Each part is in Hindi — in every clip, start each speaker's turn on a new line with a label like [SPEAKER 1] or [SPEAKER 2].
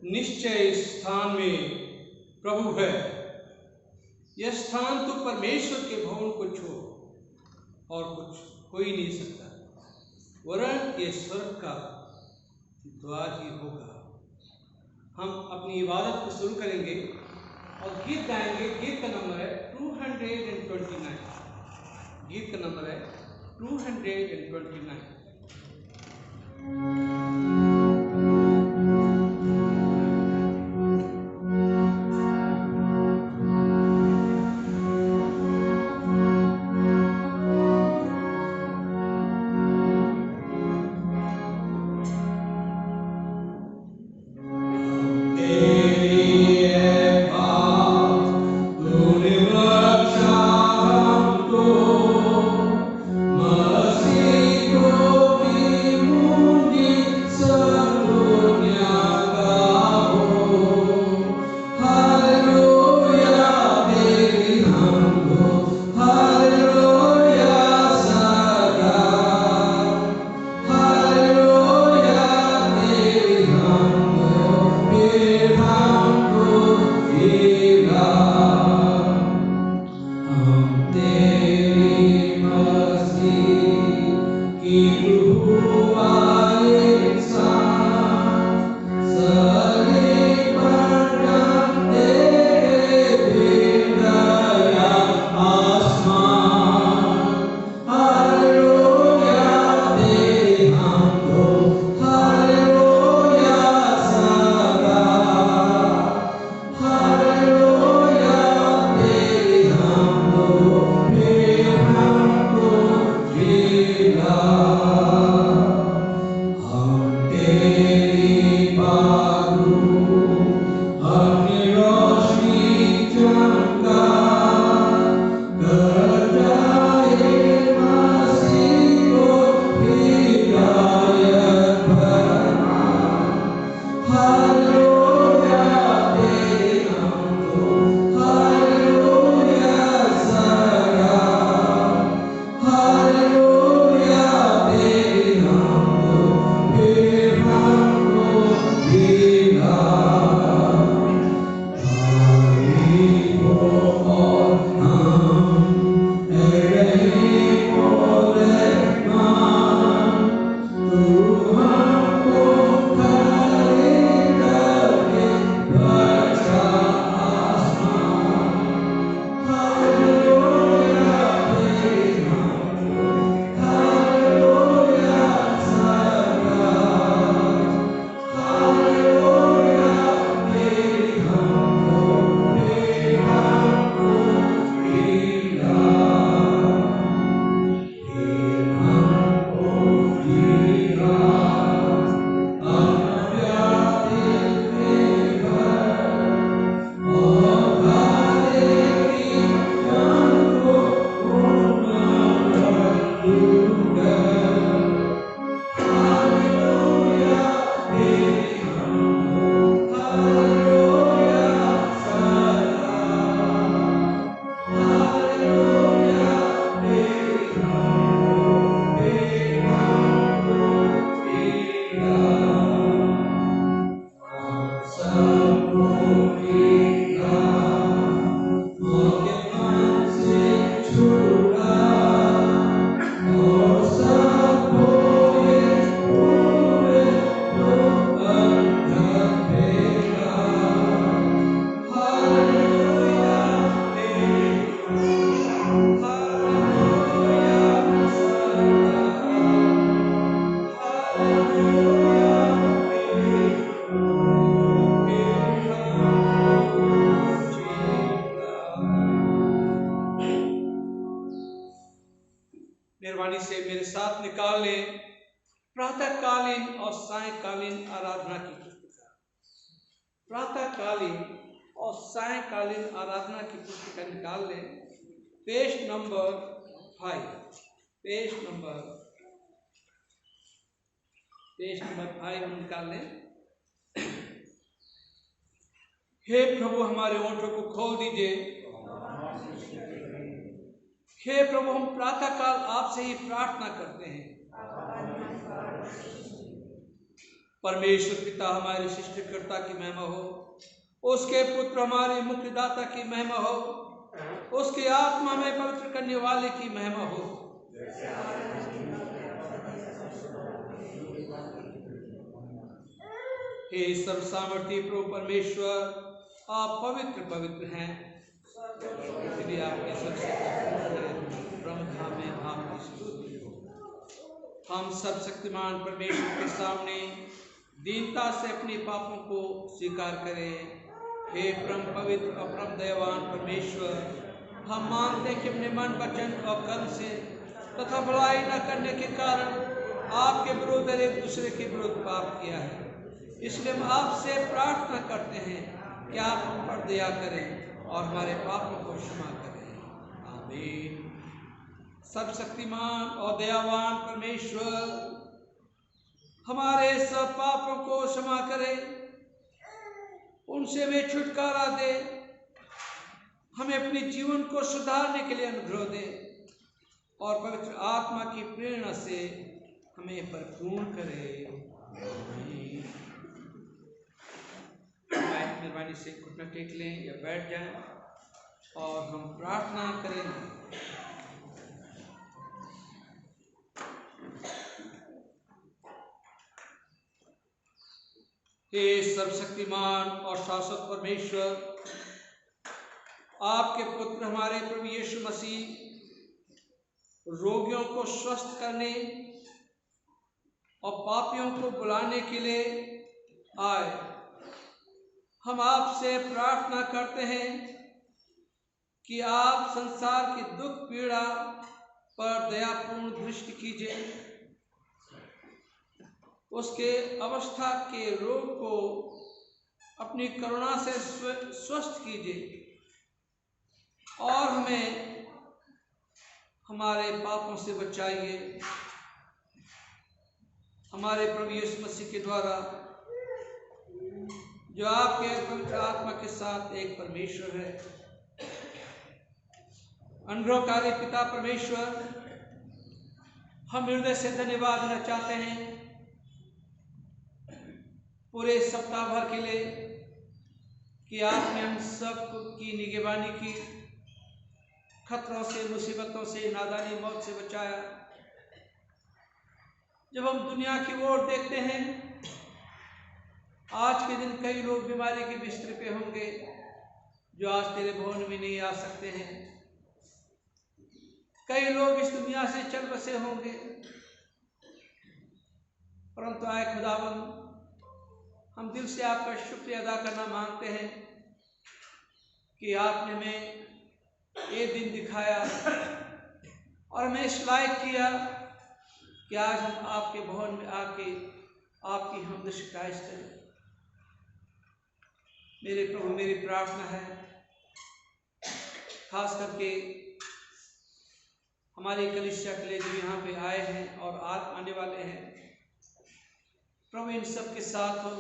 [SPEAKER 1] निश्चय इस स्थान में प्रभु है। यह स्थान तो परमेश्वर के भवन को छोड़ और कुछ हो ही नहीं सकता, वरन ये स्वर्ग का द्वार ही होगा। हम अपनी इबादत को शुरू करेंगे और गीत गाएंगे। गीत का नंबर है 229। गीत का नंबर है 229। मेहरबानी से मेरे साथ निकाल लें प्रातःकालीन और सायंकालीन आराधना की पुस्तिका। प्रातःकालीन और सायंकालीन आराधना की पुस्तिका निकाल लें। Page number 5। पेज नंबर 5 हम निकाल लें। हे प्रभु, हमारे ओंठों को खोल दीजिए। हे प्रभु, हम प्रातःकाल आपसे ही प्रार्थना करते हैं। परमेश्वर पिता हमारे सृष्टिकर्ता की महिमा हो, उसके पुत्र हमारे मुक्तिदाता की महिमा हो, उसके आत्मा में पवित्र करने वाले की महिमा हो। हे सर्वसामर्थी प्रभु परमेश्वर, आप पवित्र पवित्र हैं, इसलिए आपके सबसे ब्रह्मधाम में आपकी स्तुति हो। हम सब शक्तिमान परमेश्वर के सामने दीनता से अपने पापों को स्वीकार करें। हे परम पवित्र और परम दयावान परमेश्वर, हम मानते हैं कि अपने मन, वचन और कर्म से तथा भलाई न करने के कारण आपके विरुद्ध और एक दूसरे के विरुद्ध पाप किया है। इसलिए हम आपसे प्रार्थना करते हैं कि आप हम पर दया करें और हमारे पापों को क्षमा करें। आमीन। सब शक्तिमान और दयावान परमेश्वर हमारे सब पापों को क्षमा करे, उनसे वे छुटकारा दे, हमें अपने जीवन को सुधारने के लिए अनुग्रह दे और पवित्र आत्मा की प्रेरणा से हमें परिपूर्ण करे। मेहरबानी से घुटना टेक लें या बैठ जाएं और हम प्रार्थना करें। हे सर्वशक्तिमान और शाश्वत परमेश्वर, आपके पुत्र हमारे प्रभु यीशु मसीह रोगियों को स्वस्थ करने और पापियों को बुलाने के लिए आए। हम आपसे प्रार्थना करते हैं कि आप संसार की दुख पीड़ा पर दयापूर्ण दृष्टि कीजिए, उसके अवस्था के रोग को अपनी करुणा से स्वस्थ कीजिए और हमें हमारे पापों से बचाइए। हमारे प्रभु यीशु मसीह के द्वारा, जो आपके पवित्र आत्मा के साथ एक परमेश्वर है, अनुग्रहकारी पिता परमेश्वर, हम हृदय से धन्यवाद देना चाहते हैं पूरे सप्ताह भर के लिए कि आपने हम सब की निगरानी की, खतरों से, मुसीबतों से, नादानी मौत से बचाया। जब हम दुनिया की ओर देखते हैं, आज के दिन कई लोग बीमारी के बिस्तर पे होंगे जो आज तेरे भवन में नहीं आ सकते हैं। कई लोग इस दुनिया से चल बसे होंगे, परंतु आए खुदावन, हम दिल से आपका शुक्रिया अदा करना मांगते हैं कि आपने हमें ये दिन दिखाया और हमें इस लायक किया कि आज हम आपके भवन में आके आपकी हमद शिकायत करें। मेरे प्रभु, मेरी प्रार्थना है, खास करके हमारी कलीसिया के लिए जो यहाँ पे आए हैं और आज आने वाले हैं, प्रभु इन सब के साथ हो।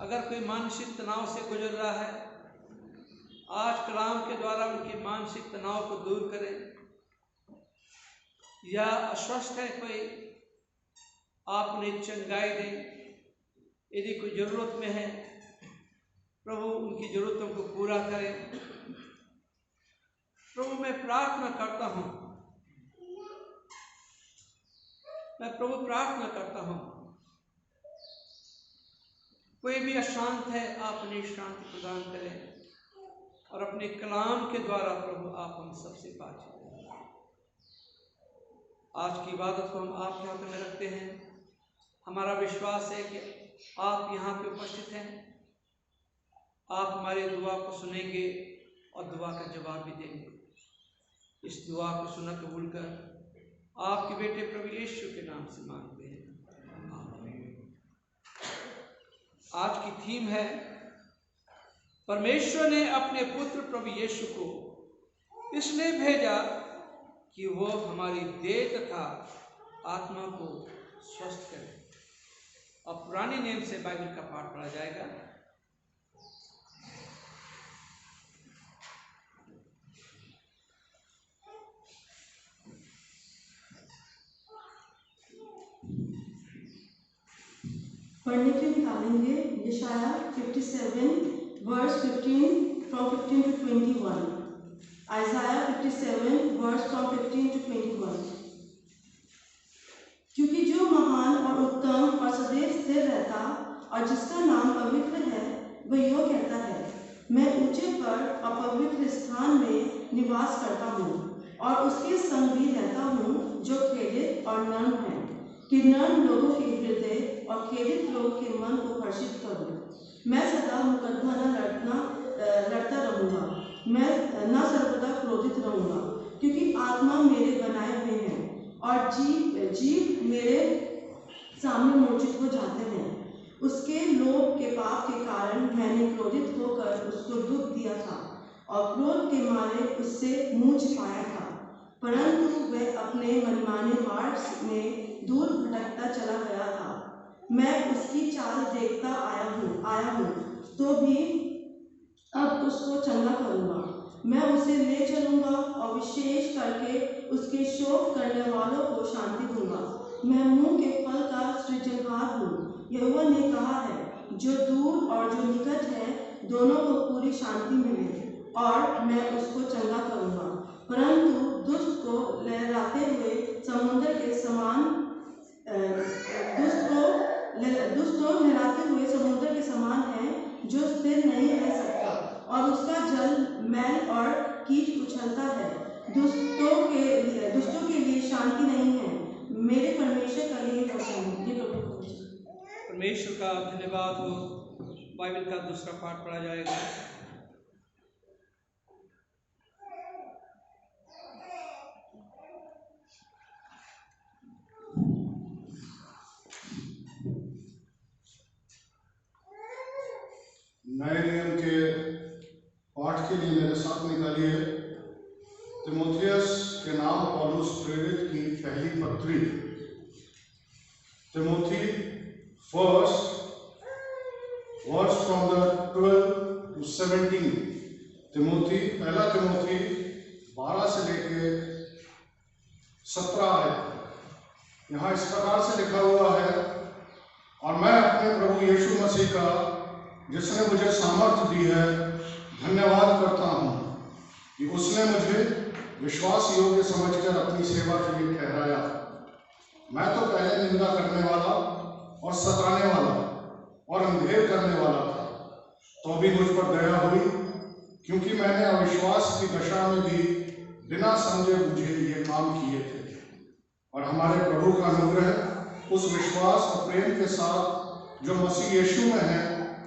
[SPEAKER 1] अगर कोई मानसिक तनाव से गुजर रहा है, आज कलाम के द्वारा उनके मानसिक तनाव को दूर करें, या अस्वस्थ है कोई, आप उन्हें चंगाई दें। यदि कोई ज़रूरत में है, प्रभु उनकी ज़रूरतों को पूरा करें। प्रभु मैं प्रार्थना करता हूँ, मैं प्रभु प्रार्थना करता हूँ, कोई भी अशांत है, आप उन्हें शांति प्रदान करें और अपने कलाम के द्वारा प्रभु आप हम सबसे बातचीत करें। आज की इबादत को हम आपके हाथ में रखते हैं। हमारा विश्वास है कि आप यहाँ पे उपस्थित हैं, आप हमारी दुआ को सुनेंगे और दुआ का जवाब भी देंगे। इस दुआ को सुना कबूल कर आपके बेटे प्रभु यीशु के नाम से मांगते हैं, आमीन। आज की थीम है, परमेश्वर ने अपने पुत्र प्रभु यीशु को इसलिए भेजा कि वो हमारी देह तथा आत्मा को स्वस्थ करे। और पुराने नियम से बाइबल का पाठ पढ़ा जाएगा।
[SPEAKER 2] पढ़ने के लिए निकालेंगे यशाया 57 verse 15 from 15 to 21. Isaiah 57 verse from 15 to 21. क्योंकि जो महान और उत्तम और सदैव स्थिर रहता और जिसका नाम पवित्र है, वह यो कहता है, मैं ऊंचे पर और पवित्र स्थान में निवास करता हूँ और उसके संग भी रहता हूँ जो खेदित और नर्म है, कि नर्म लोगों के हृदय और खेदित लोगों के मन को हर्षित करूँ। मैं सदा मुकदमा लड़ता रहूँगा, मैं न सर्वदा क्रोधित रहूँगा, क्योंकि आत्मा मेरे बनाए हुए हैं और जीव मेरे सामने मूर्छित हो जाते हैं। उसके लोभ के पाप के कारण मैंने क्रोधित होकर उसको दुख दिया था और क्रोध के मारे उससे मुंह छिपाया था, परंतु वह अपने मनमाने मार्ग में दूर भटकता चला गया था। मैं उसकी चाल देखता आया हूँ तो भी अब उसको चंगा करूँगा। मैं उसे ले चलूँगा और विशेष करके उसके शोक करने वालों को शांति दूंगा। मैं मुंह के फल का सृजनहार हूँ, यहोवा ने कहा है। जो दूर और जो निकट है, दोनों को पूरी शांति मिले और मैं उसको चंगा करूँगा। परंतु दुष्ट को लहराते हुए समुद्र के समान है, जो स्थिर नहीं रह सकता और उसका जल मैल और कीट उछलता है। दुष्टों के लिए शांति नहीं है। मेरे परमेश्वर का यही वचन है।
[SPEAKER 1] परमेश्वर का धन्यवाद हो। बाइबल का दूसरा पाठ पढ़ा जाएगा।
[SPEAKER 3] नए नियम के पाठ के लिए मेरे साथ निकालिए तीमुथियुस के नाम पौलुस प्रेरित की पहली पत्री। Timothy first verse from the 12 to 17। पहला तिमोथी 12 से लेके 17 है। यहाँ इस प्रकार से लिखा हुआ है, और मैं अपने प्रभु यीशु मसीह का, जिसने मुझे सामर्थ्य दी है, धन्यवाद करता हूँ कि उसने मुझे विश्वास योग्य समझकर अपनी सेवा के लिए ठहराया। मैं तो पहले निंदा करने वाला और सताने वाला और अंधेर करने वाला था, तो भी मुझ पर दया हुई, क्योंकि मैंने अविश्वास की दशा में भी बिना समझे बुझे ये काम किए थे। और हमारे प्रभु का अनुग्रह उस विश्वास और प्रेम के साथ जो मसीह यीशु में है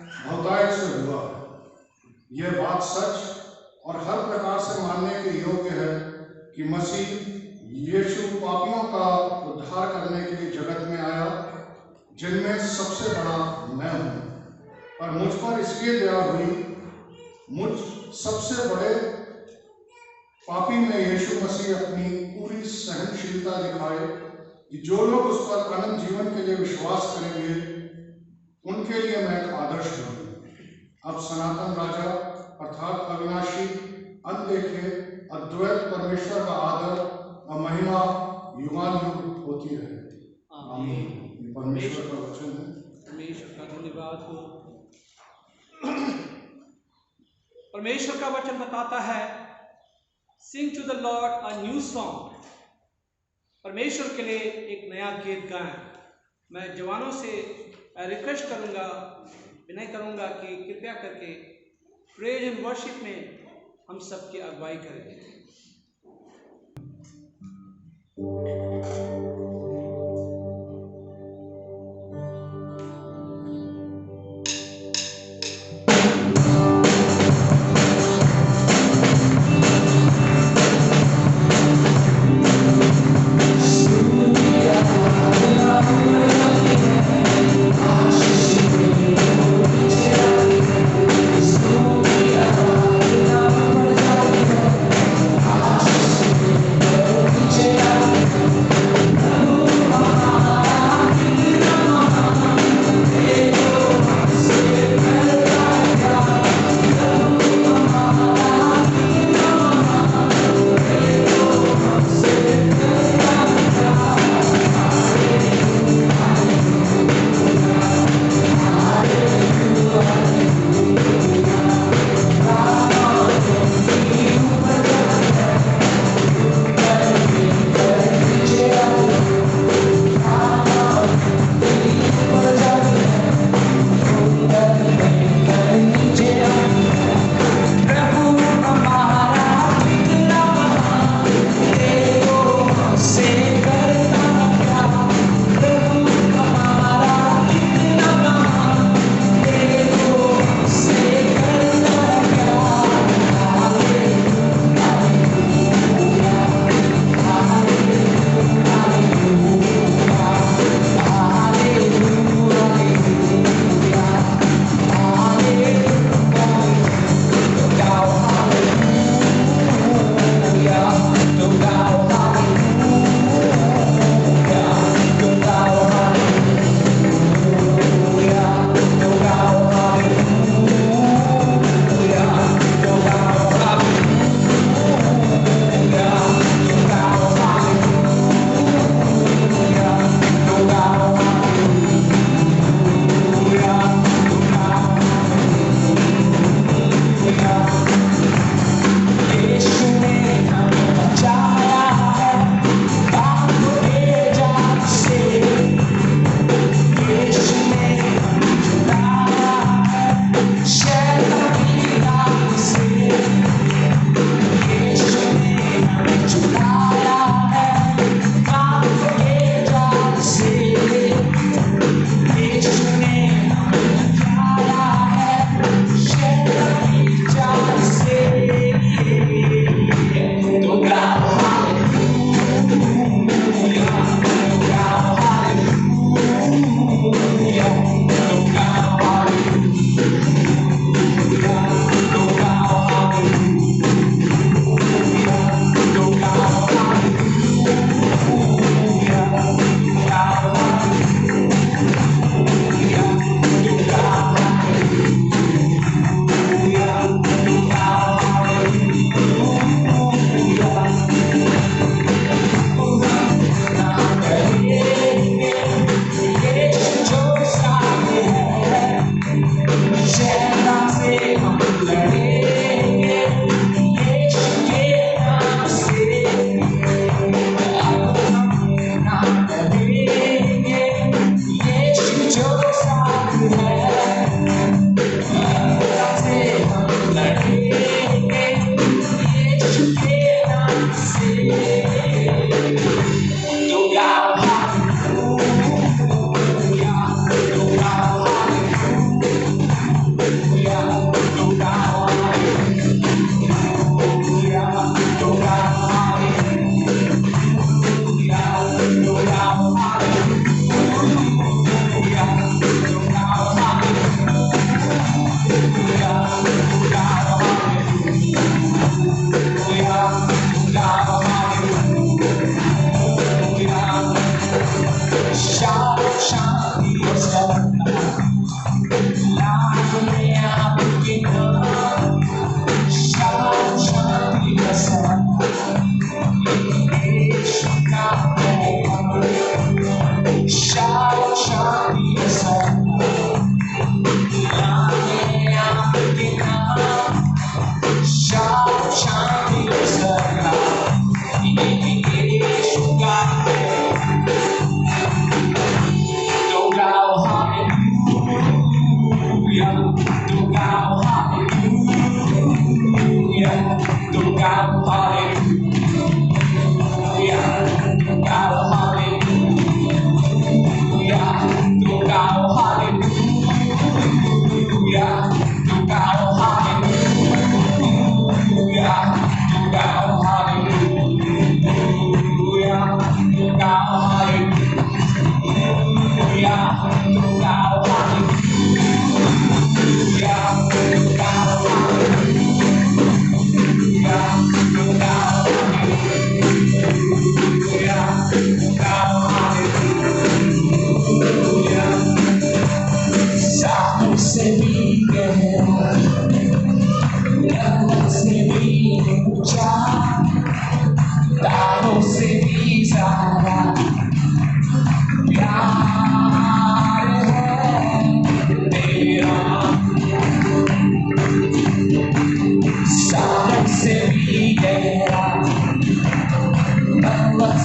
[SPEAKER 3] बहुतायत से हुआ है। यह बात सच और हर प्रकार से मानने के योग्य है कि मसीह यीशु पापियों का उद्धार करने के लिए जगत में आया, जिनमें सबसे बड़ा मैं हूँ। पर मुझ पर इसलिए दया हुई, मुझ सबसे बड़े पापी में यीशु मसीह अपनी पूरी सहनशीलता दिखाए कि जो लोग उस पर अनंत जीवन के लिए विश्वास करेंगे, उनके लिए मैं एक आदर्श बनूं। अब सनातन राजा अर्थात अविनाशी, अनदेखे, अद्वैत परमेश्वर का आदर और महिमा युगानुयुग होती रहे। आमीन। ये परमेश्वर का वचन है।
[SPEAKER 1] परमेश्वर का धन्यवाद हो। परमेश्वर का वचन बताता है, sing to the lord a new song. परमेश्वर के लिए एक नया गीत गाएं। मैं जवानों से रिक्वेस्ट करूंगा, विनय करूंगा कि कृपया करके प्रेज एंड वर्शिप में हम सबकी अगुवाई करें।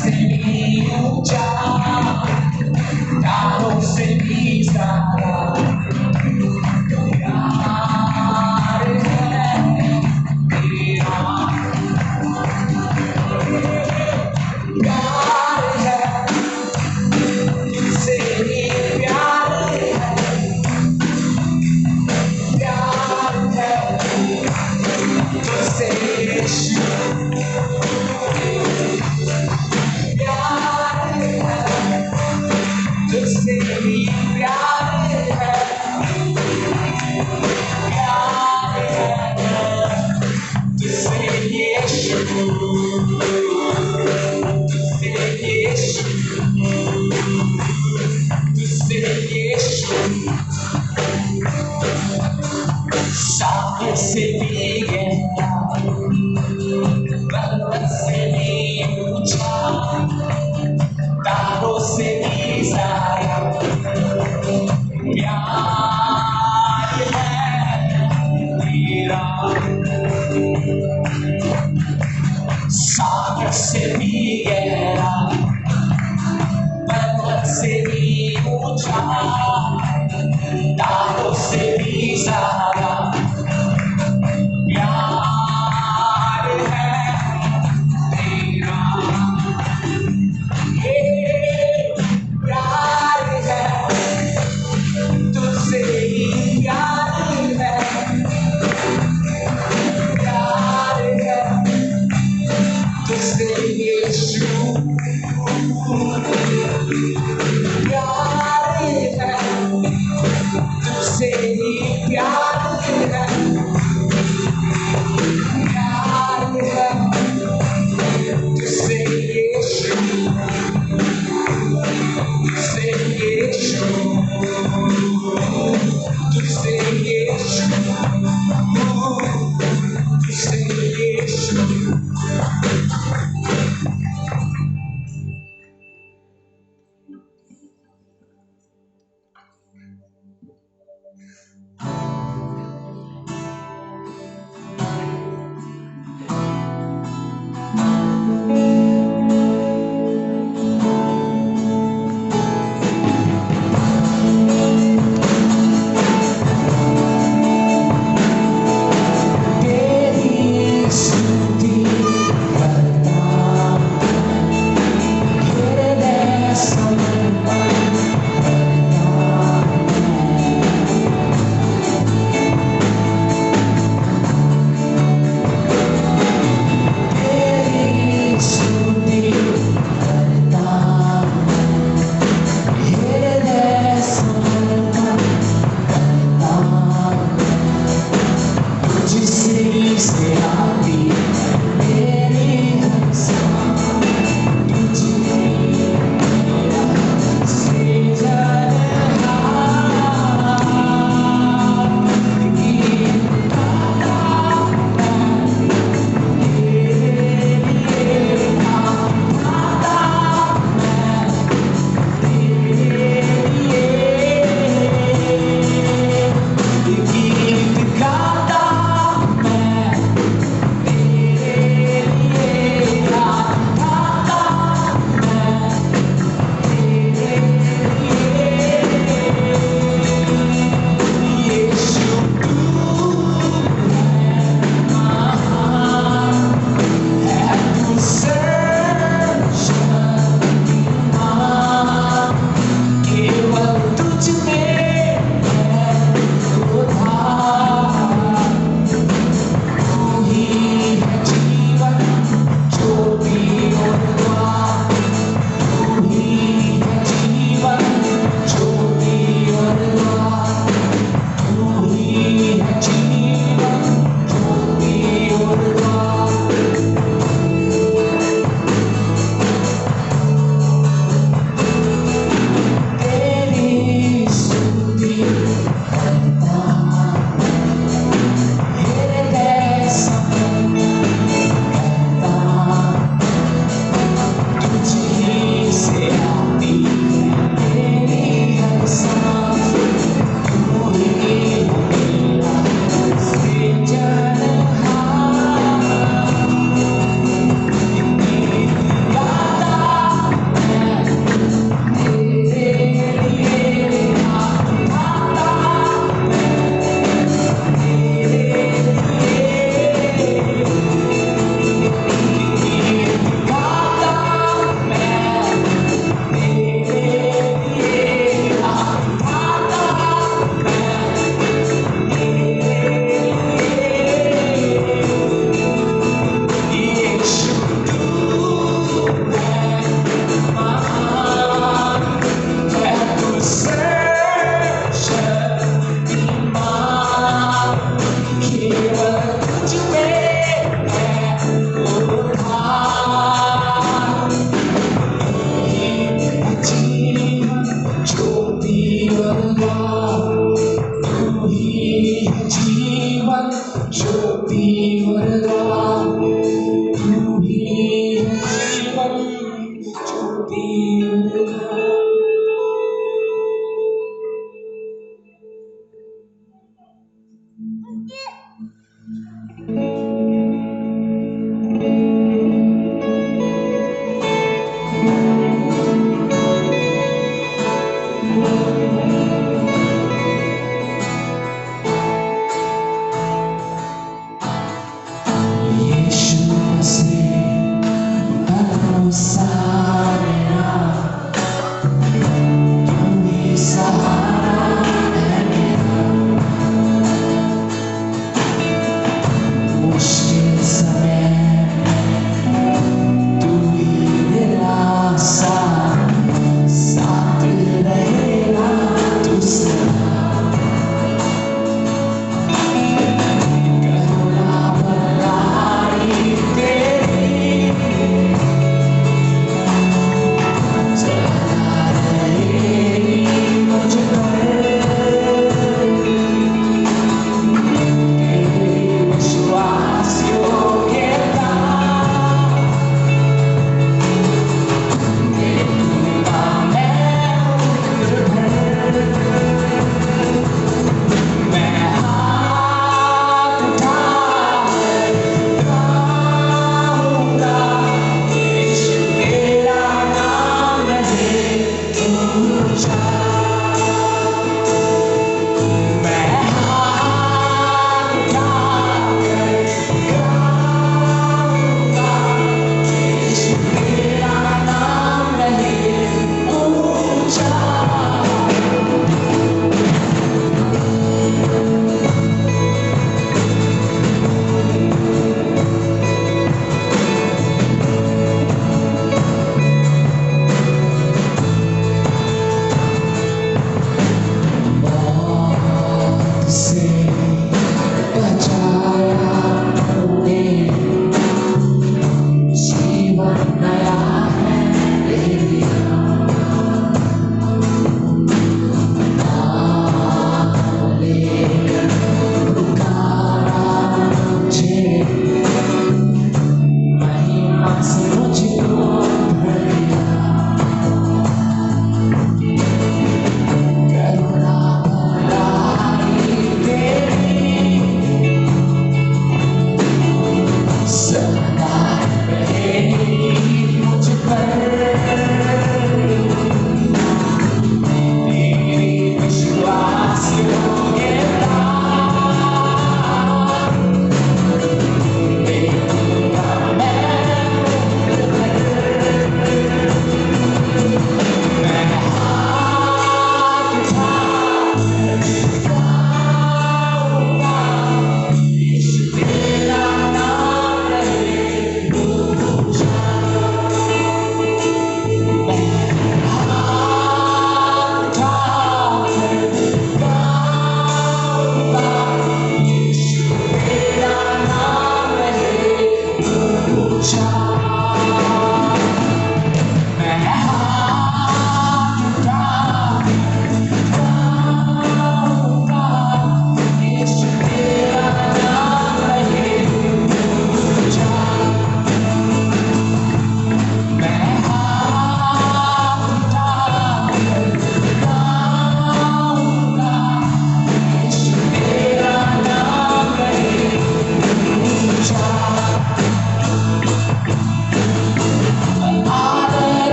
[SPEAKER 4] से भी ऊंचा, तारों से भी ज्यादा प्यार है तेरा। प्यार है तुझसे भी प्यार है, प्यार है तुझसे यीशु, प्यार है तुझसे भी प्यार है, प्यार है तुझसे यीशु, तुझसे यीशु, तुझसे यीशु। सागर से भी गहरा, पर्वत से भी ऊंचा, तारों से भी ज्यादा प्यार है तेरा। सागर से भी गहरा, उनका यीशु मसीह भरोसा मेरा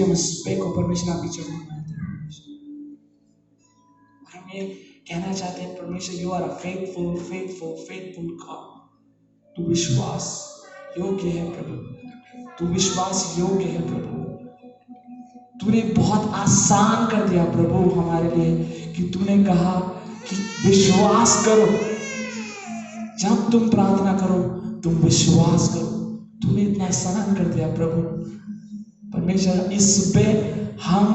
[SPEAKER 5] हम सुबह को परमेश्वर आपकी चरणों में आते हैं परमेश्वर। और हम ये कहना चाहते हैं परमेश्वर, you are a faithful faithful faithful God. तू विश्वास योग्य है प्रभु, तू विश्वास योग्य है प्रभु। तूने बहुत आसान कर दिया प्रभु हमारे लिए कि तूने कहा कि विश्वास करो। जब तुम प्रार्थना करो तुम विश्वास करो। तूने इतना आसान कर दिया प्रभु परमेश्वर। इस सुबह हम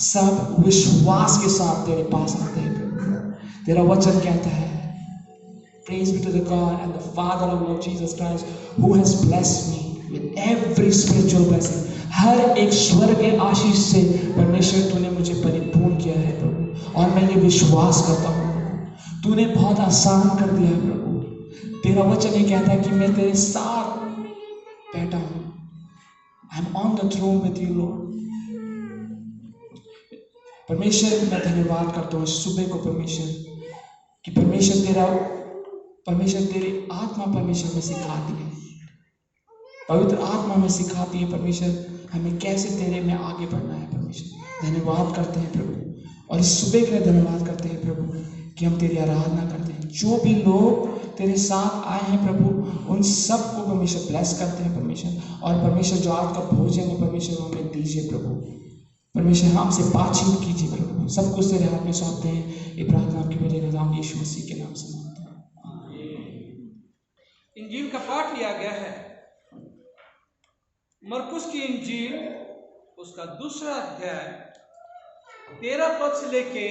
[SPEAKER 5] सब विश्वास के साथ तेरे पास आते हैं प्रभु। तेरा वचन कहता है, Praise be to the God and the Father of Lord Jesus Christ, who has blessed me with every spiritual blessing. हर एक स्वर्गीय आशीष से परमेश्वर तूने मुझे परिपूर्ण किया है प्रभु, और मैं ये विश्वास करता हूँ प्रभु तूने बहुत आसान कर दिया है प्रभु। तेरा वचन ये कहता है कि मैं तेरे साथ बैठा हूँ। I am on the throne with you Lord। परमेश्वर मैं धन्यवाद करता हूँ सुबह को परमेश्वर कि परमेश्वर तेरी आत्मा परमेश्वर में सिखाती है, पवित्र आत्मा में सिखाती है परमेश्वर हमें कैसे तेरे में आगे बढ़ना है परमेश्वर। धन्यवाद करते हैं प्रभु, और इस सुबह के लिए धन्यवाद करते हैं प्रभु कि हम तेरी आराधना करते हैं। जो भी लोग तेरे साथ आए हैं प्रभु उन सबको परमेश्वर ब्लेस करते हैं परमेश्वर, और परमेश्वर जो आज का भोजन है परमेश्वर हमें दीजिए प्रभु। परमेश्वर हमसे बातचीत कीजिए प्रभु। सब कुछ तेरे हाथ में सौंपते हैं। ये प्रार्थना आपके मेरे नाम यीशु मसीह के नाम से मांगते हैं।
[SPEAKER 1] इंजील का पाठ लिया गया है मरकुस की इंजील उसका 2 अध्याय 13 पद से लेके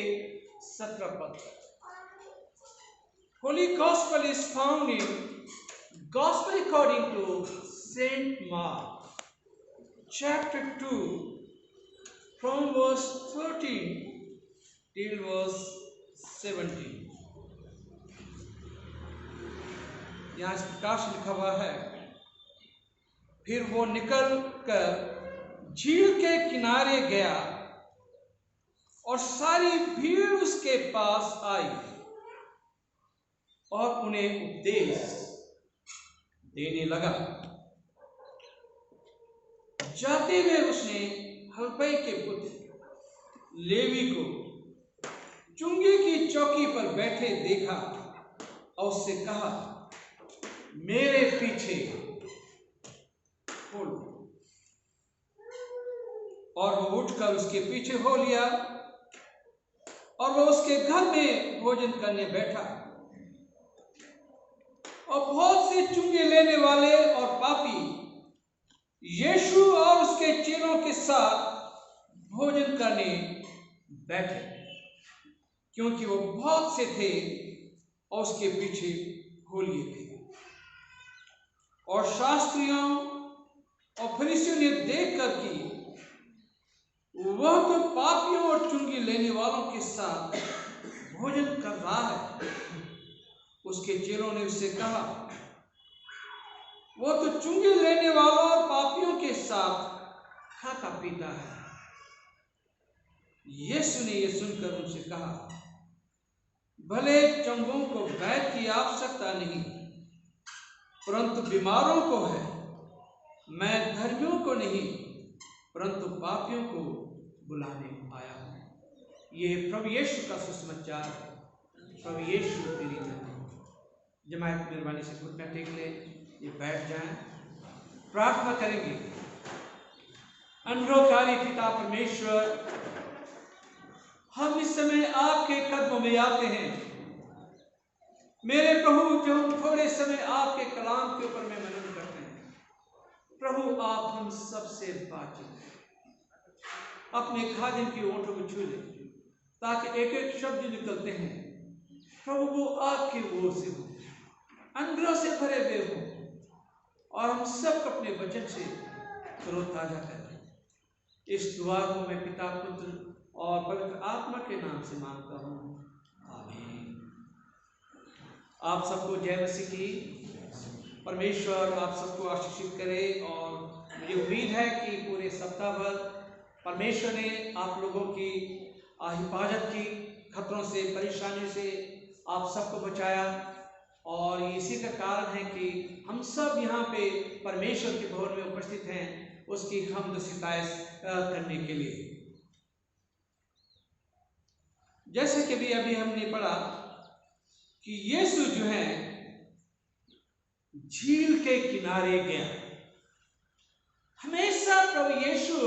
[SPEAKER 1] 17 पद। Holy Gospel is found in Gospel according to Saint Mark, chapter 2, from verse 13 till verse 17। यहाँ इस प्रकार से लिखा हुआ है, फिर वो निकल कर झील के किनारे गया और सारी भीड़ उसके पास आई और उन्हें उपदेश देने लगा। जाते हुए उसने हलफई के पुत्र लेवी को चुंगी की चौकी पर बैठे देखा और उससे कहा, मेरे पीछे हो लो। और वो उठकर उसके पीछे हो लिया और वो उसके घर में भोजन करने बैठा। और बहुत से चुंगी लेने वाले और पापी यीशु और उसके चेलों के साथ भोजन करने बैठे, क्योंकि वो बहुत से थे और उसके पीछे हो लिए थे। और शास्त्रियों और फरीसियों ने देखकर कि वह तो पापियों और चुंगी लेने वालों के साथ भोजन कर रहा है, उसके चेलों ने उससे कहा, वो तो चुंगी लेने वालों और पापियों के साथ खाता पीता है। यीशु ने यह सुनकर उनसे कहा, भले चंगों को वैद्य की आवश्यकता नहीं परंतु बीमारों को है। मैं धर्मियों को नहीं परंतु पापियों को बुलाने आया हूं। ये प्रभु यीशु का सुसमाचार है। प्रभु यीशु तेरी जय। जमात मेहरबानी से घुटना टेक ले, ये बैठ जाएं, प्रार्थना करेंगे। अनरोकारी पिता परमेश्वर, हम इस समय आपके कदमों में आते हैं। मेरे प्रभु, जो हम थोड़े समय आपके कलाम के ऊपर में मनन करते हैं, प्रभु आप हम सबसे बातचीत अपने खादिम की ओठों को छू ले, ताकि एक एक शब्द निकलते हैं प्रभु वो आपकी ओर से हो, अनुग्रह से भरे हुए हो, और हम सब अपने वचन से तरोताजा करें। इस दुआ को मैं पिता, पुत्र और पवित्र आत्मा के नाम से मांगता हूँ, आमीन। आप सबको जय मसीह की। परमेश्वर आप सबको आशीषित करे, और मुझे उम्मीद है कि पूरे सप्ताह भर परमेश्वर ने आप लोगों की हिफाजत की, खतरों से, परेशानियों से आप सबको बचाया, और इसी का कारण है कि हम सब यहाँ पे परमेश्वर के भवन में उपस्थित हैं उसकी हमद सिताइश करने के लिए। जैसे कि भी अभी हमने पढ़ा कि यीशु जो है झील के किनारे गया। हमेशा प्रभु यीशु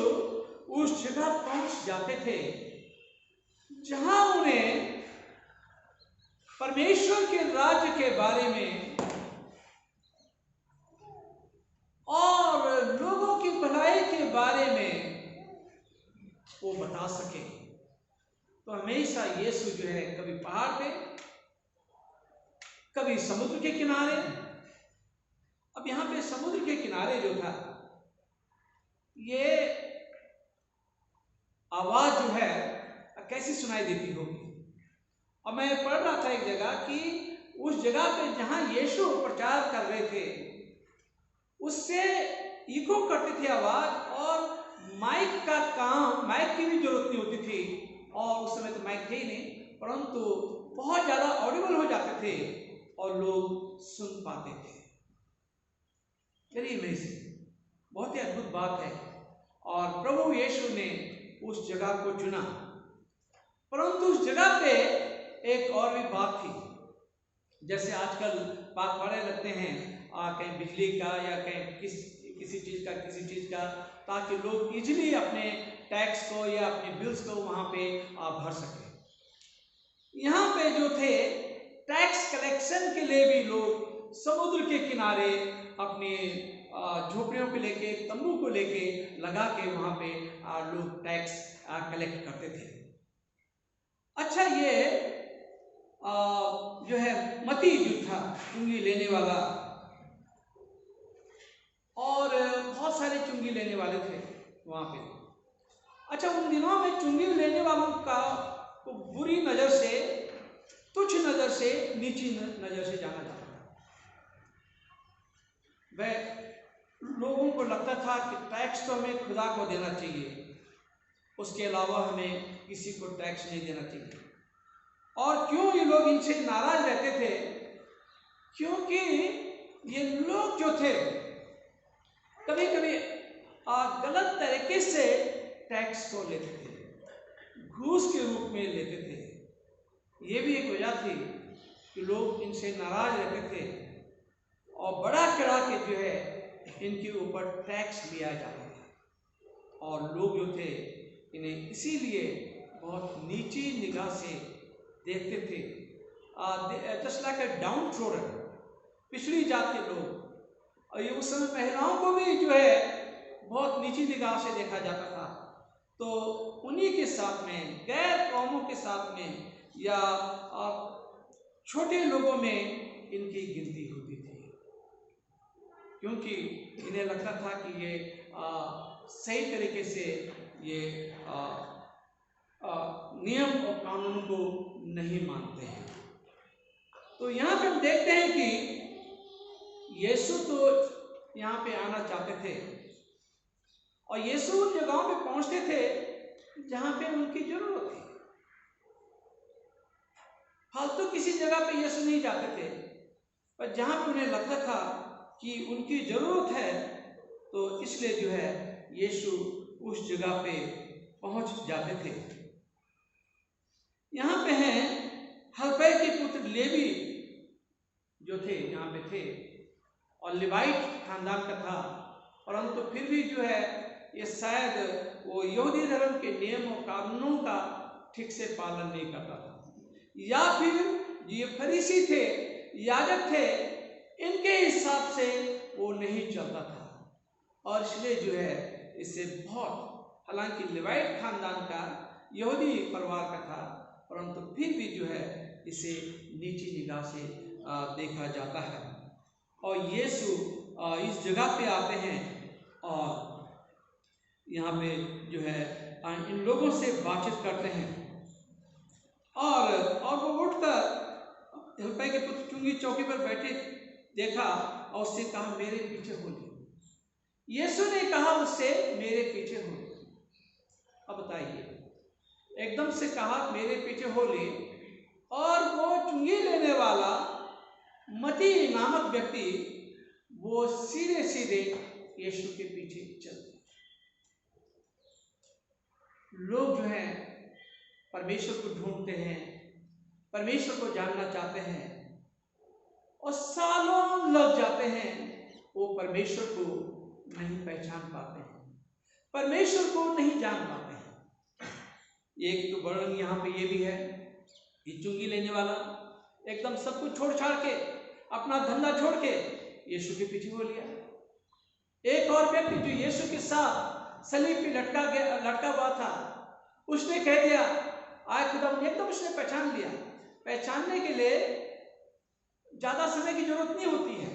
[SPEAKER 1] उस जगह पहुंच जाते थे जहां उन्हें परमेश्वर के राज्य के बारे में और लोगों की भलाई के बारे में वो बता सके। तो हमेशा यीशु जो है कभी पहाड़ पे, कभी समुद्र के किनारे। अब यहां पे समुद्र के किनारे जो था, ये आवाज जो है कैसी सुनाई देती होगी। और मैं पढ़ रहा था एक जगह कि उस जगह पे जहां यीशु प्रचार कर रहे थे उससे इको करती थी आवाज, और माइक का काम, माइक की भी जरूरत नहीं होती थी, और उस समय तो माइक थे ही नहीं, परंतु बहुत ज्यादा ऑडिबल हो जाते थे और लोग सुन पाते थे। वेरी अमेजिंग, बहुत ही अद्भुत बात है। और प्रभु यीशु ने उस जगह को चुना, परंतु उस जगह पे एक और भी बात थी। जैसे आजकल पखवाड़े लगते हैं कहीं बिजली का या कहीं किसी चीज का, ताकि लोग इजीली अपने टैक्स को या अपने बिल्स को वहां पे भर सके। यहाँ पे जो थे टैक्स कलेक्शन के लिए भी लोग समुद्र के किनारे अपने झोपड़ियों को लेके, तंबू को लेके लगा के वहां पे लोग टैक्स कलेक्ट करते थे। अच्छा, ये जो है मती जो था चुंगी लेने वाला, और बहुत सारे चुंगी लेने वाले थे वहां पे। अच्छा, उन दिनों में चुंगी लेने वालों का को बुरी नजर से, तुच्छ नजर से, नीची नजर से जाना जाता था। वह लोगों को लगता था कि टैक्स तो हमें खुदा को देना चाहिए, उसके अलावा हमें किसी को टैक्स नहीं देना चाहिए। और क्यों ये लोग इनसे नाराज रहते थे? क्योंकि ये लोग जो थे कभी कभी गलत तरीके से टैक्स को लेते थे, घूस के रूप में लेते थे। ये भी एक वजह थी कि लोग इनसे नाराज रहते थे और बड़ा चढ़ा के जो है इनके ऊपर टैक्स लिया जाता था। और लोग जो थे इन्हें इसीलिए बहुत नीची निगाह से देखते थे, just like a down trodden, पिछड़ी जात के लोग। और ये उस समय महिलाओं को भी जो है बहुत नीची निगाह से देखा जाता था। तो उन्हीं के साथ में, गैर कौमों के साथ में या छोटे लोगों में इनकी गिनती होती थी, क्योंकि इन्हें लगता था कि ये सही तरीके से ये नियम और कानून को नहीं मानते हैं। तो यहाँ पे हम देखते हैं कि यीशु तो यहाँ पे आना चाहते थे, और यीशु उन जगहों पे पहुंचते थे जहाँ पे उनकी जरूरत थी। फालतू किसी जगह पे यीशु नहीं जाते थे, पर जहाँ पे उन्हें लगता था कि उनकी जरूरत है, तो इसलिए जो है यीशु उस जगह पे पहुंच जाते थे। यहाँ पे हैं हलफई के पुत्र लेवी जो थे यहाँ पे थे, और लिवाइट खानदान का था, परंतु फिर भी जो है ये शायद वो यहूदी धर्म के नियम और कानूनों का ठीक से पालन नहीं करता था, या फिर ये फरीसी थे, याजक थे, इनके हिसाब से वो नहीं चलता था। और इसलिए जो है इससे बहुत, हालांकि लिवाइट खानदान का, यहूदी परिवार का था, परंतु फिर भी जो है इसे नीची निगाह से देखा जाता है। और यीशु इस जगह पे आते हैं और यहाँ पे जो है इन लोगों से बातचीत करते हैं, और वो उठकर हलफई के पुत्र चुंगी चौकी पर बैठे देखा और उससे कहा, मेरे पीछे हो ले। यीशु ने कहा उससे, मेरे पीछे हो ले। अब बताइए, एकदम से कहा मेरे पीछे हो ले, और वो चुंगी लेने वाला मती नामक व्यक्ति वो सीधे सीधे यीशु के पीछे चलते। लोग जो हैं परमेश्वर को ढूंढते हैं, परमेश्वर को जानना चाहते हैं और सालों लग जाते हैं, वो परमेश्वर को नहीं पहचान पाते हैं, परमेश्वर को नहीं जान पाते हैं। एक तो वर्णन यहाँ पे ये भी है कि चुंगी लेने वाला एकदम सब कुछ छोड़ छाड़ के, अपना धंधा छोड़ के यीशु के पीछे हो लिया। एक और व्यक्ति जो यीशु के साथ सलीब पे लटका हुआ था, उसने कह दिया आए खुदा, एकदम उसने पहचान लिया। पहचानने के लिए ज्यादा समय की जरूरत नहीं होती है।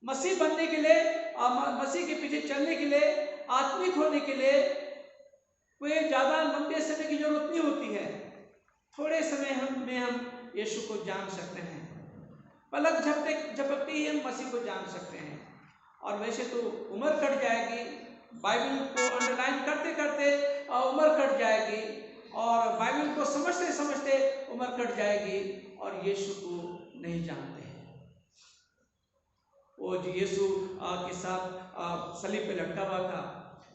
[SPEAKER 1] मसीह बनने के लिए और मसीह के पीछे चलने के लिए, आत्मिक होने के लिए कोई ज्यादा लंबे समय की जरूरत नहीं होती है। थोड़े समय में हम यीशु को जान सकते हैं, पलक झपकते ही हम मसीह को जान सकते हैं। और वैसे तो उम्र कट जाएगी, बाइबल को अंडरलाइन करते करते उम्र कट जाएगी, और बाइबल को समझते समझते उम्र कट जाएगी और यीशु को नहीं जानते हैं। वो जो यीशु के साथ सलीब पे लटका हुआ था,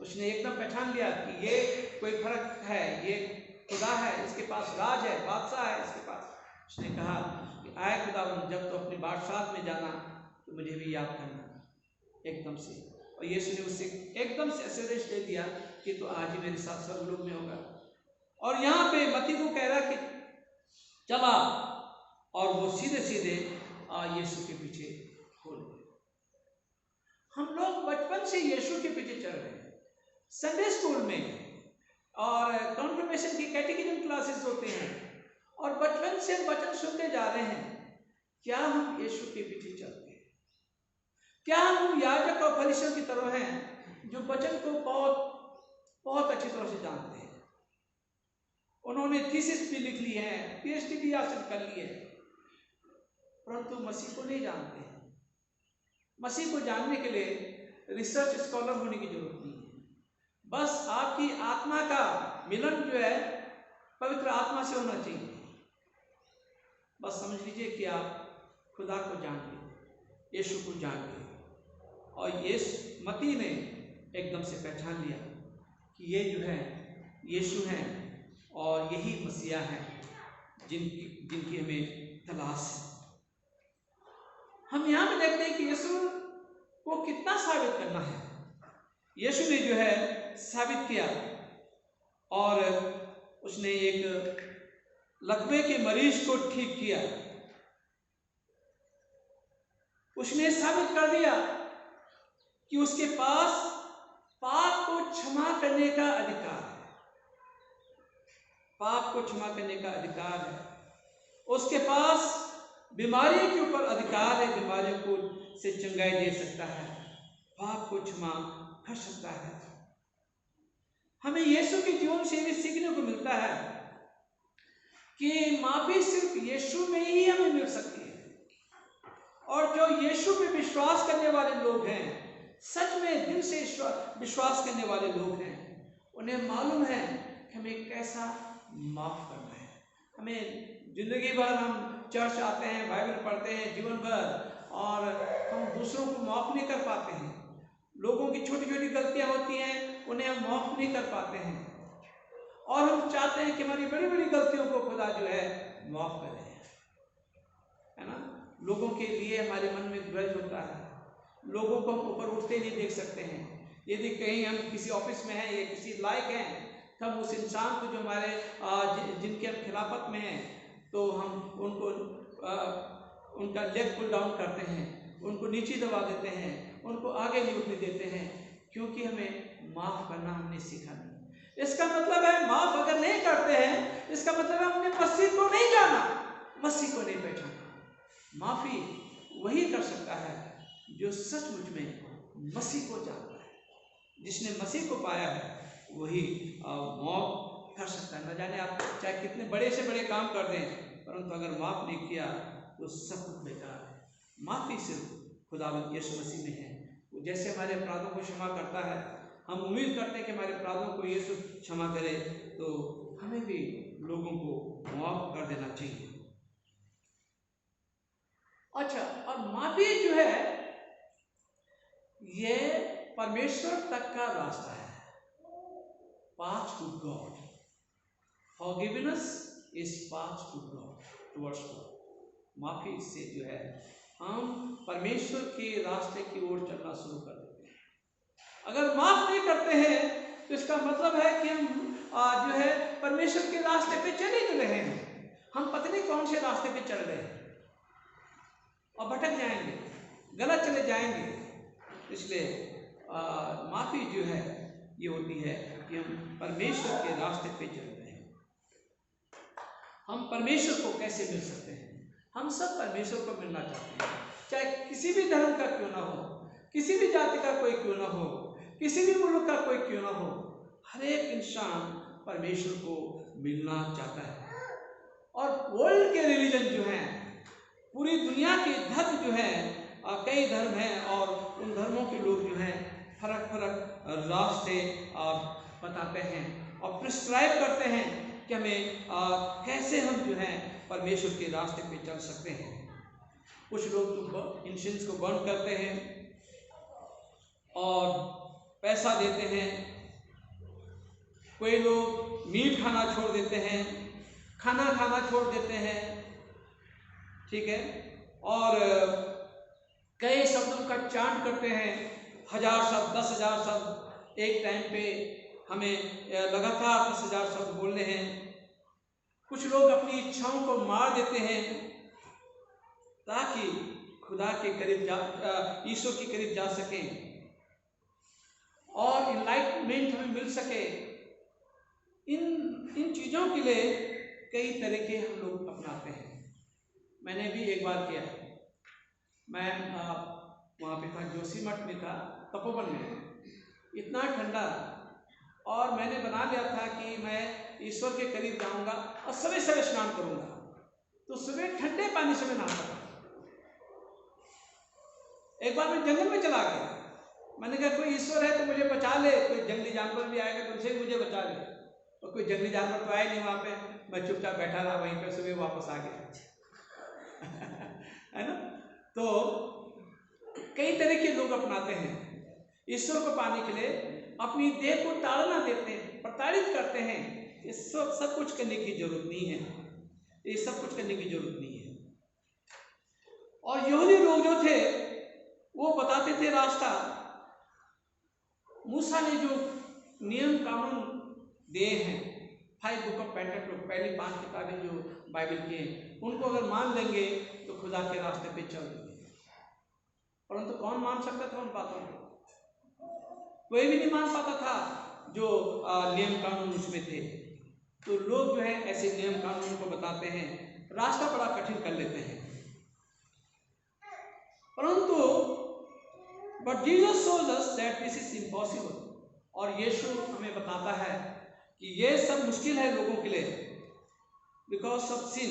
[SPEAKER 1] उसने एकदम पहचान लिया कि ये कोई फर्क है, ये खुदा है, इसके पास राज है, बादशाह है इसके पास। उसने कहा कि आए खुदावन, जब तो अपने बादशाह में जाना तो मुझे भी याद करना, एकदम से। और यीशु ने उससे एकदम से एश्योरेंस दे दिया कि तो आज ही मेरे साथ स्वर्गलोक में होगा। और यहाँ पे मत्ती को कह रहा कि चला, और वो सीधे सीधे यीशु के पीछे हो गए। हम लोग बचपन से यीशु के पीछे चल रहे हैं। संडे स्कूल में और कॉन्फर्मेशन की कैटेकिज्म क्लासेस होते हैं, और बचपन से वचन सुनते जा रहे हैं। क्या हम यीशु के पीछे चलते हैं? क्या हम याजक और फरीसियों की तरह हैं जो वचन को बहुत अच्छी तरह से जानते हैं? उन्होंने थीसिस भी लिख ली है, पीएचडी भी हासिल कर ली है, परंतु मसीह को नहीं जानते हैं। मसीह को जानने के लिए रिसर्च स्कॉलर होने की जरूरत नहीं है। बस आपकी आत्मा का मिलन जो है पवित्र आत्मा से होना चाहिए। बस समझ लीजिए कि आप खुदा को जान गए, यीशु को जान गए। और मत्ती ने एकदम से पहचान लिया कि ये जो है यीशु हैं, और यही मसीहा हैं जिनकी हमें तलाश है। हम यहाँ पे देखते हैं कि यीशु को कितना साबित करना है। यीशु ने जो है साबित किया, और उसने एक लकवे के मरीज को ठीक किया। उसने साबित कर दिया कि उसके पास पाप को क्षमा करने का अधिकार है। पाप को क्षमा करने का अधिकार है। उसके पास बीमारी के ऊपर अधिकार है, बीमारियों को से चंगाई दे सकता है, पाप को क्षमा कर सकता है। हमें यीशु के जीवन से भी सीखने को मिलता है कि माफी सिर्फ यीशु में ही हमें मिल सकती है। और जो यीशु पे विश्वास करने वाले लोग हैं, सच में दिल से विश्वास करने वाले लोग हैं, उन्हें मालूम है कि हमें कैसा माफ करना है। हमें जिंदगी भर हम चर्च आते हैं, बाइबल पढ़ते हैं जीवन भर, और हम दूसरों को माफ नहीं कर पाते हैं। लोगों की छोटी छोटी गलतियां होती हैं, उन्हें हम माफ नहीं कर पाते हैं, और हम चाहते हैं कि हमारी बड़ी बड़ी गलतियों को खुदा जो है माफ करे, है ना। लोगों के लिए हमारे मन में ग्रज होता है, लोगों को हम ऊपर उठते नहीं देख सकते हैं। यदि कहीं हम किसी ऑफिस में हैं या किसी लायक हैं, तब उस इंसान को जो हमारे जिनके हम खिलाफत में हैं, तो हम उनको उनका लेग पुल डाउन करते हैं, उनको नीचे दबा देते हैं, उनको आगे नहीं उठने देते हैं, क्योंकि हमें माफ करना हमने सीखा नहीं। इसका मतलब है माफ अगर नहीं करते हैं, इसका मतलब है हमने मसीह को नहीं जाना, मसीह को नहीं पहचाना। माफी वही कर सकता है जो सचमुच में मसीह को जानता है। जिसने मसीह को पाया है वही माफ कर सकता है। न जाने आप चाहे कितने बड़े से बड़े काम कर दें, परंतु अगर माफ नहीं किया तो सब कुछ बेकार है। माफी सिर्फ खुदावंद यीशु मसीह में है। वो जैसे हमारे अपराधों को क्षमा करता है, हम उम्मीद करते हैं कि हमारे अपराधों को यीशु क्षमा करे, तो हमें भी लोगों को माफ कर देना चाहिए। अच्छा, और माफी जो है ये परमेश्वर तक का रास्ता है, path to God. Forgiveness is path to God, towards God. माफी से जो है हम परमेश्वर के रास्ते की ओर चलना शुरू कर देते हैं। अगर माफ नहीं करते हैं तो इसका मतलब है कि हम जो है परमेश्वर के रास्ते पे चल ही रहे हैं, हम पता नहीं कौन से रास्ते पे चल रहे हैं और भटक जाएंगे, गलत चले जाएंगे। इसलिए माफी जो है ये होती है कि हम परमेश्वर के रास्ते पे चल रहे हैं। हम परमेश्वर को कैसे मिल सकते हैं? हम सब परमेश्वर को मिलना चाहते हैं, चाहे किसी भी धर्म का क्यों ना हो, किसी भी जाति का कोई क्यों ना हो, किसी भी मुल्क का कोई क्यों ना हो, हर एक इंसान परमेश्वर को मिलना चाहता है। और वर्ल्ड के रिलीजन जो हैं, पूरी दुनिया के धर्म जो हैं, कई धर्म हैं और उन धर्मों के लोग जो हैं फर्क फर्क रास्ते बताते हैं और प्रिस्क्राइब करते हैं कि हमें कैसे हम जो हैं परमेश्वर के रास्ते पे चल सकते हैं। कुछ लोग तो इंसेंस को बर्न करते हैं और पैसा देते हैं, कोई लोग मीट खाना छोड़ देते हैं, खाना खाना छोड़ देते हैं, ठीक है, और कई शब्दों का चांट करते हैं, 1000 शब्द 10,000 शब्द एक टाइम पे हमें लगातार 10,000 शब्द बोलने हैं। कुछ लोग अपनी इच्छाओं को मार देते हैं ताकि खुदा के करीब ईश्वर के करीब जा सकें और इनलाइटमेंट हमें मिल सके। इन चीज़ों के लिए कई तरीके हम लोग अपनाते हैं। मैंने भी एक बार किया, मैं वहाँ पे था, जोशीमठ में था, तपोवन में, इतना ठंडा, और मैंने बना लिया था कि मैं ईश्वर के करीब जाऊंगा और सुबह सुबह स्नान करूंगा। तो सुबह ठंडे पानी से मैं नहाता था। एक बार मैं जंगल में चला गया, मैंने कहा कोई ईश्वर है तो मुझे बचा ले, कोई जंगली जानवर भी आएगा तो उनसे भी मुझे बचा ले, और कोई जंगली जानवर तो आया नहीं वहाँ पे। मैं चुपचाप बैठा रहा वहीं पे, सुबह वापस आ गया है ना। तो कई तरह के लोग अपनाते हैं ईश्वर को पाने के लिए, अपनी देह को ताड़ना देते हैं, प्रताड़ित करते हैं। ये सब कुछ करने की जरूरत नहीं है, ये सब कुछ करने की जरूरत नहीं है। और यहूदी लोग जो थे वो बताते थे रास्ता। मूसा ने जो नियम कानून दिए हैं, 5 बुक ऑफ पेंटाटुक, पहली 5 किताबें जो बाइबल की हैं, उनको अगर मान लेंगे तो खुदा के रास्ते पे चल देंगे। परंतु कौन मान सकता था उन बातों को? कोई भी नहीं मान पाता था जो नियम कानून उसमें थे। तो लोग जो है ऐसे नियम कानून को बताते हैं, रास्ता बड़ा कठिन कर लेते हैं। परंतु but Jesus shows us that this is impossible, और यीशु हमें बताता है कि ये सब मुश्किल है लोगों के लिए, बिकॉज ऑफ सिन,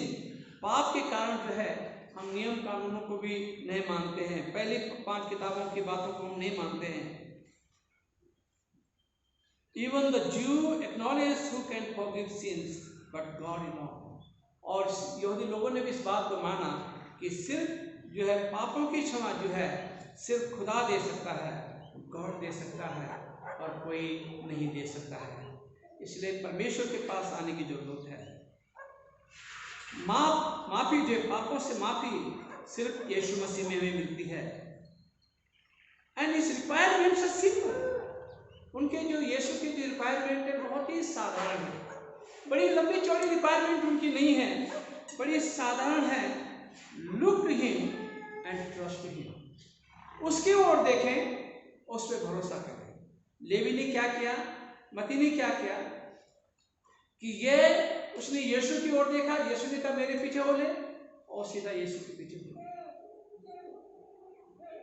[SPEAKER 1] पाप के कारण जो है हम नियम कानूनों को भी नहीं मानते हैं, पहली 5 किताबों की बातों को हम नहीं मानते हैं। Even the Jew acknowledges who can forgive sins, but God alone. और यहूदी लोगों ने भी इस बात को माना कि सिर्फ जो है पापों की क्षमा जो है सिर्फ खुदा दे सकता है, गॉड दे सकता है, और कोई नहीं दे सकता है। इसलिए परमेश्वर के पास आने की जरूरत है। माफी जो पापों से माफी सिर्फ यीशु मसीह में हमें मिलती है। एंड इस रिक्वायरमेंट से सिंपल, उनके जो यीशु की जो रिक्वायरमेंट है बहुत ही साधारण है, बड़ी लंबी चौड़ी रिक्वायरमेंट उनकी नहीं है, बड़ी साधारण है। Look to him and trust him, उसकी ओर देखें, उस पर भरोसा करें। लेवी ने क्या किया, मती ने क्या किया कि ये उसने यीशु की ओर देखा, यीशु ने कहा मेरे पीछे हो ले, और सीधा यीशु के पीछे हो ले।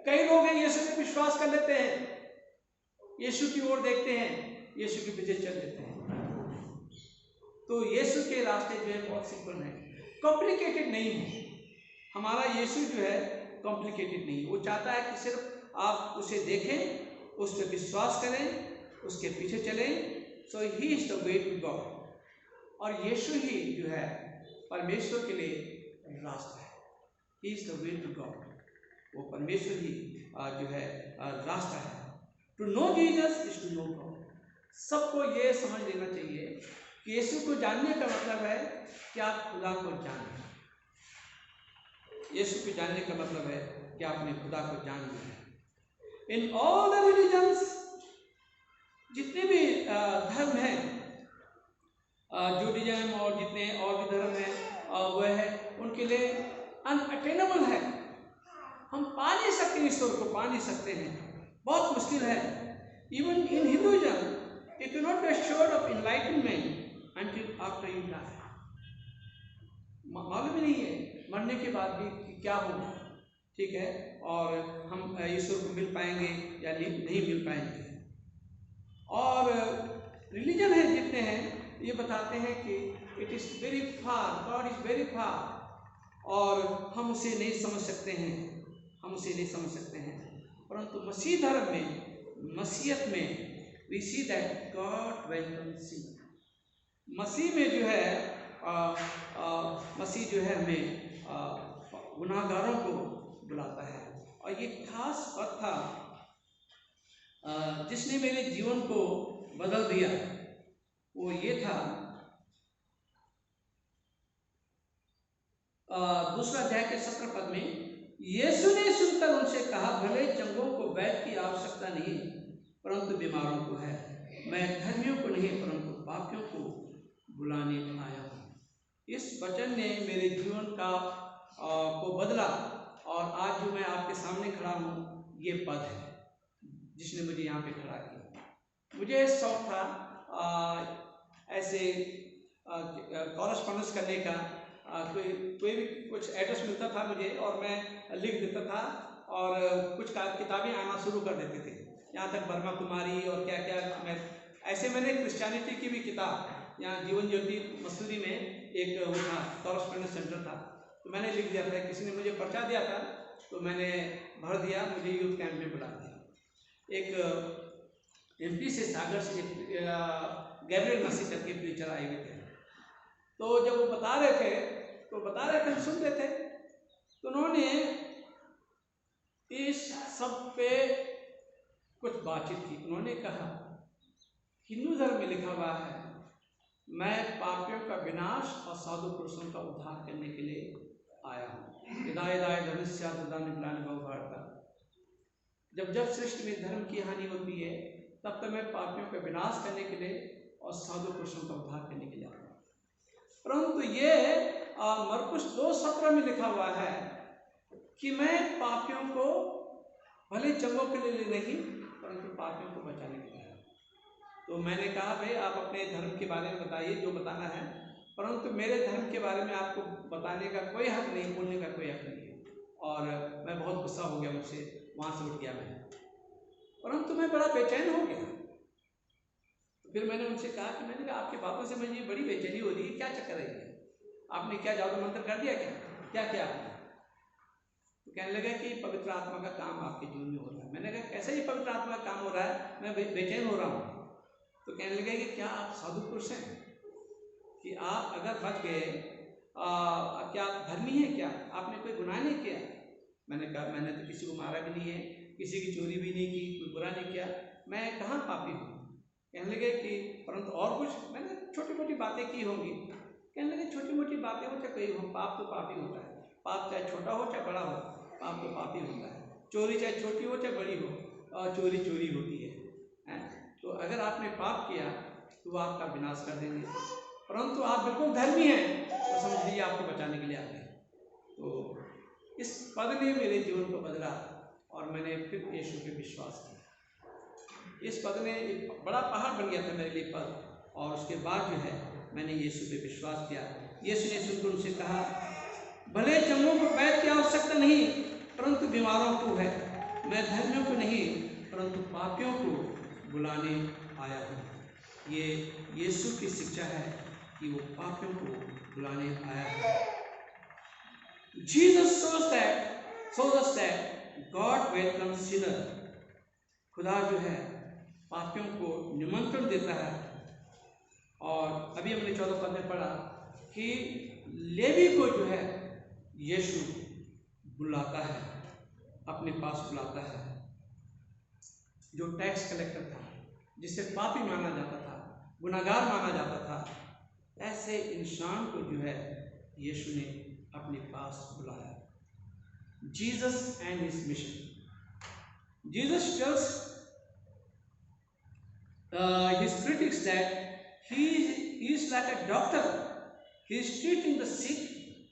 [SPEAKER 1] कई लोग हैं यीशु पे विश्वास कर लेते हैं, यीशु की ओर देखते हैं, यीशु के पीछे चल लेते हैं। तो यीशु के रास्ते जो है बहुत सिंपल है, कॉम्प्लिकेटेड नहीं है। हमारा यीशु जो है कॉम्प्लिकेटेड नहीं, वो चाहता है कि सिर्फ आप उसे देखें, उस पर विश्वास करें, उसके पीछे चलें। So he is the way to God, और यीशु ही जो है परमेश्वर के लिए रास्ता है। He is the way to God. वो परमेश्वर ही जो है रास्ता है। To know Jesus is to know God. सबको ये समझ लेना चाहिए कि यीशु को जानने का मतलब है कि आप खुदा को जानें। यीशु को जानने का मतलब है कि आपने खुदा को जान लिया। इन ऑल द रिलीजन्स, जितने भी धर्म हैं, जूडिज्म और जितने और भी धर्म हैं, वह है उनके लिए अनअटेनेबल है। हम पा नहीं सकते, ईश्वर को पा नहीं सकते हैं, बहुत मुश्किल है। Even in Hinduism you cannot be assured of enlightenment until after you die। मालूम ही नहीं है मरने के बाद भी कि क्या होगा, ठीक है, और हम ईश्वर को मिल पाएंगे या नहीं मिल पाएंगे। और रिलीजन है जितने हैं ये बताते हैं कि it is very far, God is very far, और हम उसे नहीं समझ सकते हैं, हम उसे नहीं समझ सकते हैं। परंतु मसीह धर्म में, मसीहत में we see that God welcomes sin। मसीह में जो है मसीह जो है हमें गुनाहगारों को बुलाता है। और ये खास पद था जिसने मेरे जीवन को बदल दिया, वो ये था दूसरा अध्याय के 17 पद में, यीशु ने सुनकर उनसे कहा, भले चंगों को वैद्य की आवश्यकता नहीं परंतु बीमारों को है। मैं धर्मियों को नहीं परंतु पापियों को बुलाने आया हूँ। इस वचन ने मेरे जीवन का को बदला, और आज जो मैं आपके सामने खड़ा हूँ ये पद है जिसने मुझे यहाँ पे खड़ा किया। मुझे शौक था ऐसे कॉरेस्पॉन्डेंस करने का, कोई भी कुछ एड्रेस मिलता था मुझे और मैं लिख देता था, और कुछ किताबें आना शुरू कर देते थे, यहाँ तक ब्रह्मा कुमारी और क्या क्या। मैंने क्रिश्चियनिटी की भी किताब यहाँ जीवन ज्योति मसूरी में एक वो था, कॉरेस्पॉन्डेंस सेंटर था, तो मैंने लिख दिया था। किसी ने मुझे पर्चा दिया था तो मैंने भर दिया, मुझे यूथ कैंप में बुला दिया। एक एमपी से सागर से गैब्रियल मसीह करके प्रीचर आए हुए थे, तो जब वो बता रहे थे हम सुन रहे थे, तो उन्होंने इस सब पे कुछ बातचीत की। उन्होंने कहा, हिंदू धर्म में लिखा हुआ है, मैं पापियों का विनाश और साधु पुरुषों का उद्धार करने के लिए आया हूँ। यदाय धनुष्या निपलाने बहुभारता। जब सृष्टि में धर्म की हानि होती है तब मैं पापियों का विनाश करने के लिए और साधु पुरुषों का उद्धार करने के लिए आया हूँ। परंतु ये मरकुस 2:17 में लिखा हुआ है कि मैं पापियों को, भले चंगों के लिए नहीं परंतु पापियों को बचाने के लिए। तो मैंने कहा, भाई आप अपने धर्म के बारे में बताइए जो बताना है, परंतु मेरे धर्म के बारे में आपको बताने का कोई हक नहीं, बोलने का कोई हक नहीं है। और मैं बहुत गुस्सा हो गया, मुझसे वहाँ से उठ गया मैं, परंतु मैं बड़ा बेचैन हो गया। तो फिर मैंने उनसे कहा कि मैंने कहा आपकी बातों से मुझे बड़ी बेचैनी हो रही है, क्या चक्कर है, आपने क्या जादू मंत्र कर दिया, क्या क्या आपने? तो कहने लगा कि पवित्र आत्मा का काम आपके जीवन में हो रहा है। मैंने कहा कैसे ही पवित्र आत्मा का काम हो रहा है, मैं बेचैन हो रहा हूँ। तो कहने लगे कि क्या आप साधु पुरुष हैं, कि आप अगर बच गए, क्या आप धर्मी हैं, क्या आपने कोई गुनाह नहीं किया? मैंने कहा मैंने तो किसी को मारा भी नहीं है, किसी की चोरी भी नहीं की, कोई बुरा नहीं किया, मैं कहाँ पापी हूँ? कहने लगे कि परंतु और कुछ? मैंने छोटी मोटी बातें की होंगी। कहने लगे छोटी मोटी बातें हो चाहे कोई हो, पाप तो पाप ही होता है। पाप चाहे छोटा हो चाहे बड़ा हो, पाप तो पाप ही होता है। चोरी चाहे छोटी हो चाहे बड़ी हो, और चोरी चोरी होती है। तो अगर आपने पाप किया तो वो आपका विनाश कर देंगे, परंतु आप बिल्कुल धर्मी हैं तो समझ लीजिए आपको बचाने के लिए आ गए। तो इस पद ने मेरे जीवन को बदला और मैंने फिर यीशु पे विश्वास किया। इस पद ने एक बड़ा पहाड़ बन गया था मेरे लिए पद, और उसके बाद जो है मैंने यीशु पे विश्वास किया। यीशु ने सुनकर उनसे कहा, भले चंगों को वैद्य की आवश्यकता नहीं परंतु बीमारों को है। मैं धर्मियों को नहीं परंतु पापियों को बुलाने आया हूँ। ये यीशु की शिक्षा है कि वो पापियों को बुलाने आया है। Jesus shows us that God welcomes sinner। खुदा जो है पापियों को निमंत्रण देता है। और अभी हमने 14 पद में पढ़ा कि लेवी को जो है यीशु बुलाता है, अपने पास बुलाता है। जो टैक्स कलेक्टर था, जिसे पापी माना जाता था, गुनाहगार माना जाता था, ऐसे इंसान को जो है यीशु ने अपने पास बुलाया। Jesus and his mission. Jesus tells his critics that he is like a doctor. He is treating the sick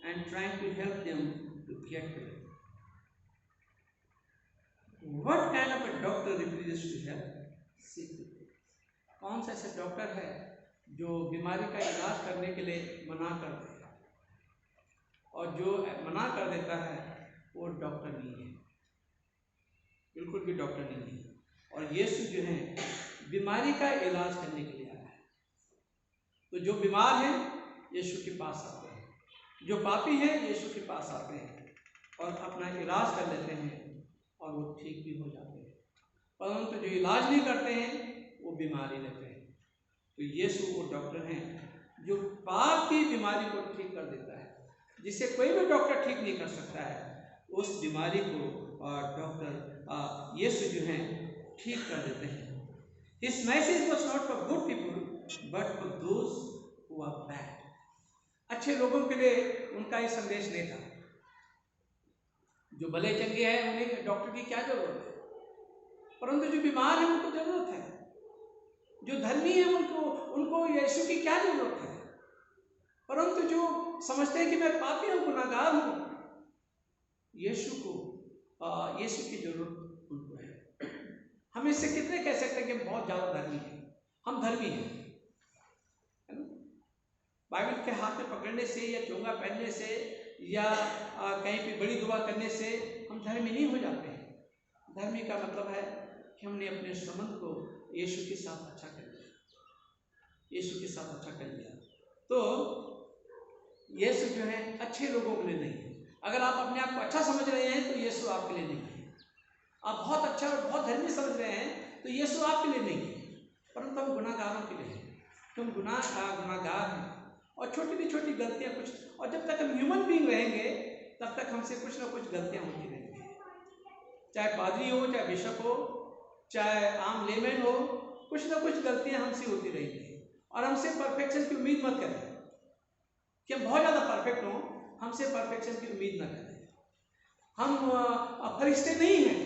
[SPEAKER 1] and trying to help them to get well. What kind of a doctor refuses to help sick people? कौन सा ऐसा डॉक्टर है जो बीमारी का इलाज करने के लिए मना कर देता है, और जो मना कर देता है वो डॉक्टर नहीं है, बिल्कुल भी डॉक्टर नहीं है। और यीशु जो है बीमारी का इलाज करने के लिए आया है। तो जो बीमार हैं यीशु के पास आते हैं, जो पापी हैं यीशु के पास आते हैं और अपना इलाज कर लेते हैं और वो ठीक भी हो जाते हैं। परंतु जो इलाज नहीं करते हैं वो बीमारी लेते हैं। तो यीशु वो डॉक्टर हैं जो पाप की बीमारी को ठीक कर देता है, जिसे कोई भी डॉक्टर ठीक नहीं कर सकता है। उस बीमारी को डॉक्टर यीशु जो हैं ठीक कर देते हैं। His message was not for good people, but for those who are bad. अच्छे लोगों के लिए उनका ये संदेश नहीं था। जो भले चंगे हैं उन्हें डॉक्टर की क्या जरूरत है, परंतु जो बीमार हैं उनको जरूरत है। जो धर्मी है उनको यीशु की क्या जरूरत है, परंतु जो समझते हैं कि मैं पापी हूँ, गुनाहगार हूँ, यीशु की जरूरत उनको है। हम इससे कितने कह सकते हैं कि बहुत ज़्यादा धर्मी हैं, हम धर्मी हैं, है ना? बाइबल के हाथ में पकड़ने से या चोंगा पहनने से या कहीं पे बड़ी दुआ करने से हम धर्मी नहीं हो जाते हैं। धर्मी का मतलब है कि हमने अपने संबंध को यीशु के साथ अच्छा कर लिया, यीशु के साथ अच्छा कर लिया। तो यीशु जो है अच्छे लोगों के लिए नहीं है। अगर आप अपने आप को अच्छा समझ रहे हैं तो यीशु आपके लिए नहीं है। आप बहुत अच्छा और बहुत धर्मी समझ रहे हैं तो यीशु आपके लिए नहीं है, परंतु हम गुनाहगारों के लिए हैं। तुम गुनाहगार हैं और छोटी गलतियां कुछ, और जब तक हम ह्यूमन बीइंग रहेंगे तब तक हमसे कुछ ना कुछ गलतियां होती रहेंगी। चाहे पादरी हो, चाहे बिशप हो, चाहे आम लेमैन हो, कुछ ना कुछ गलतियां हमसे होती रहेंगी। और हमसे परफेक्शन की उम्मीद मत करें कि हम बहुत ज़्यादा परफेक्ट हों। हमसे परफेक्शन की उम्मीद न करें। हम फरिश्ते नहीं हैं,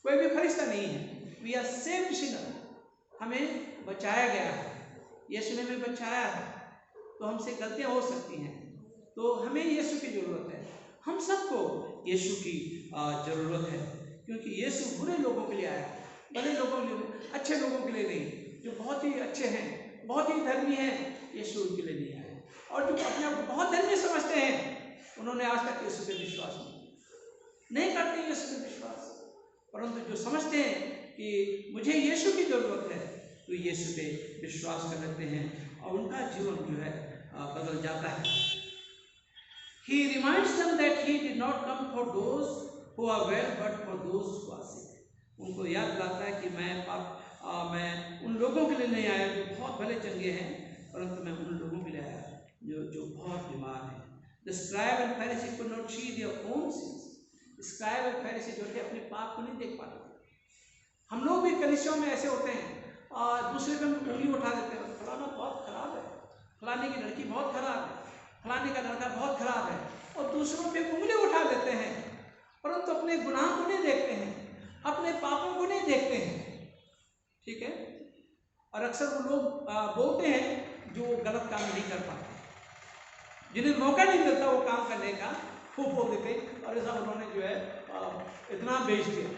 [SPEAKER 1] कोई भी फरिश्ता नहीं है। We are saved sinner. हमें बचाया गया है, यीशु ने हमें बचाया है। तो हमसे गलतियां हो सकती हैं, तो हमें यीशु की ज़रूरत है। हम सबको यीशु की ज़रूरत है, क्योंकि यीशु बुरे लोगों के लिए आया, भले लोगों के लिए, अच्छे लोगों के लिए नहीं। जो बहुत ही अच्छे हैं, बहुत ही धर्मी हैं, यीशु उनके लिए नहीं आया। और जो अपने आप को बहुत धर्मी समझते हैं, उन्होंने आज तक यीशु पे विश्वास नहीं करते यीशु पे विश्वास। परंतु जो समझते हैं कि मुझे यीशु की ज़रूरत है, तो यीशु पे विश्वास कर लेते हैं और उनका जीवन जो है बदल जाता है। He reminds them that he did not come for those who are well, but for those who are sick. उनको याद दिलाता है कि मैं उन लोगों के लिए नहीं आया जो बहुत भले चंगे हैं, परंतु मैं उन लोगों के लिए आया जो बहुत बीमार हैं। The scribe and Pharisee could not see their own sins. Scribe और फरीसी जो थे अपने पाप को नहीं देख पाते। हम लोग भी कलीसियों में ऐसे होते हैं और दूसरे पे उंगली उठा देते हैं, फलाना बहुत खराब है, फलाने की लड़की बहुत खराब है, फलाने का लड़का बहुत खराब है, और दूसरों पे उंगली उठा देते हैं, परंतु अपने गुनाह को नहीं देखते हैं, अपने पापों को नहीं देखते हैं। ठीक है। और अक्सर वो लोग बोलते हैं जो गलत काम नहीं कर पाते, जिन्हें मौका नहीं मिलता वो काम करने का, वो बोल देते और ऐसा उन्होंने जो है इतना बेच दिया,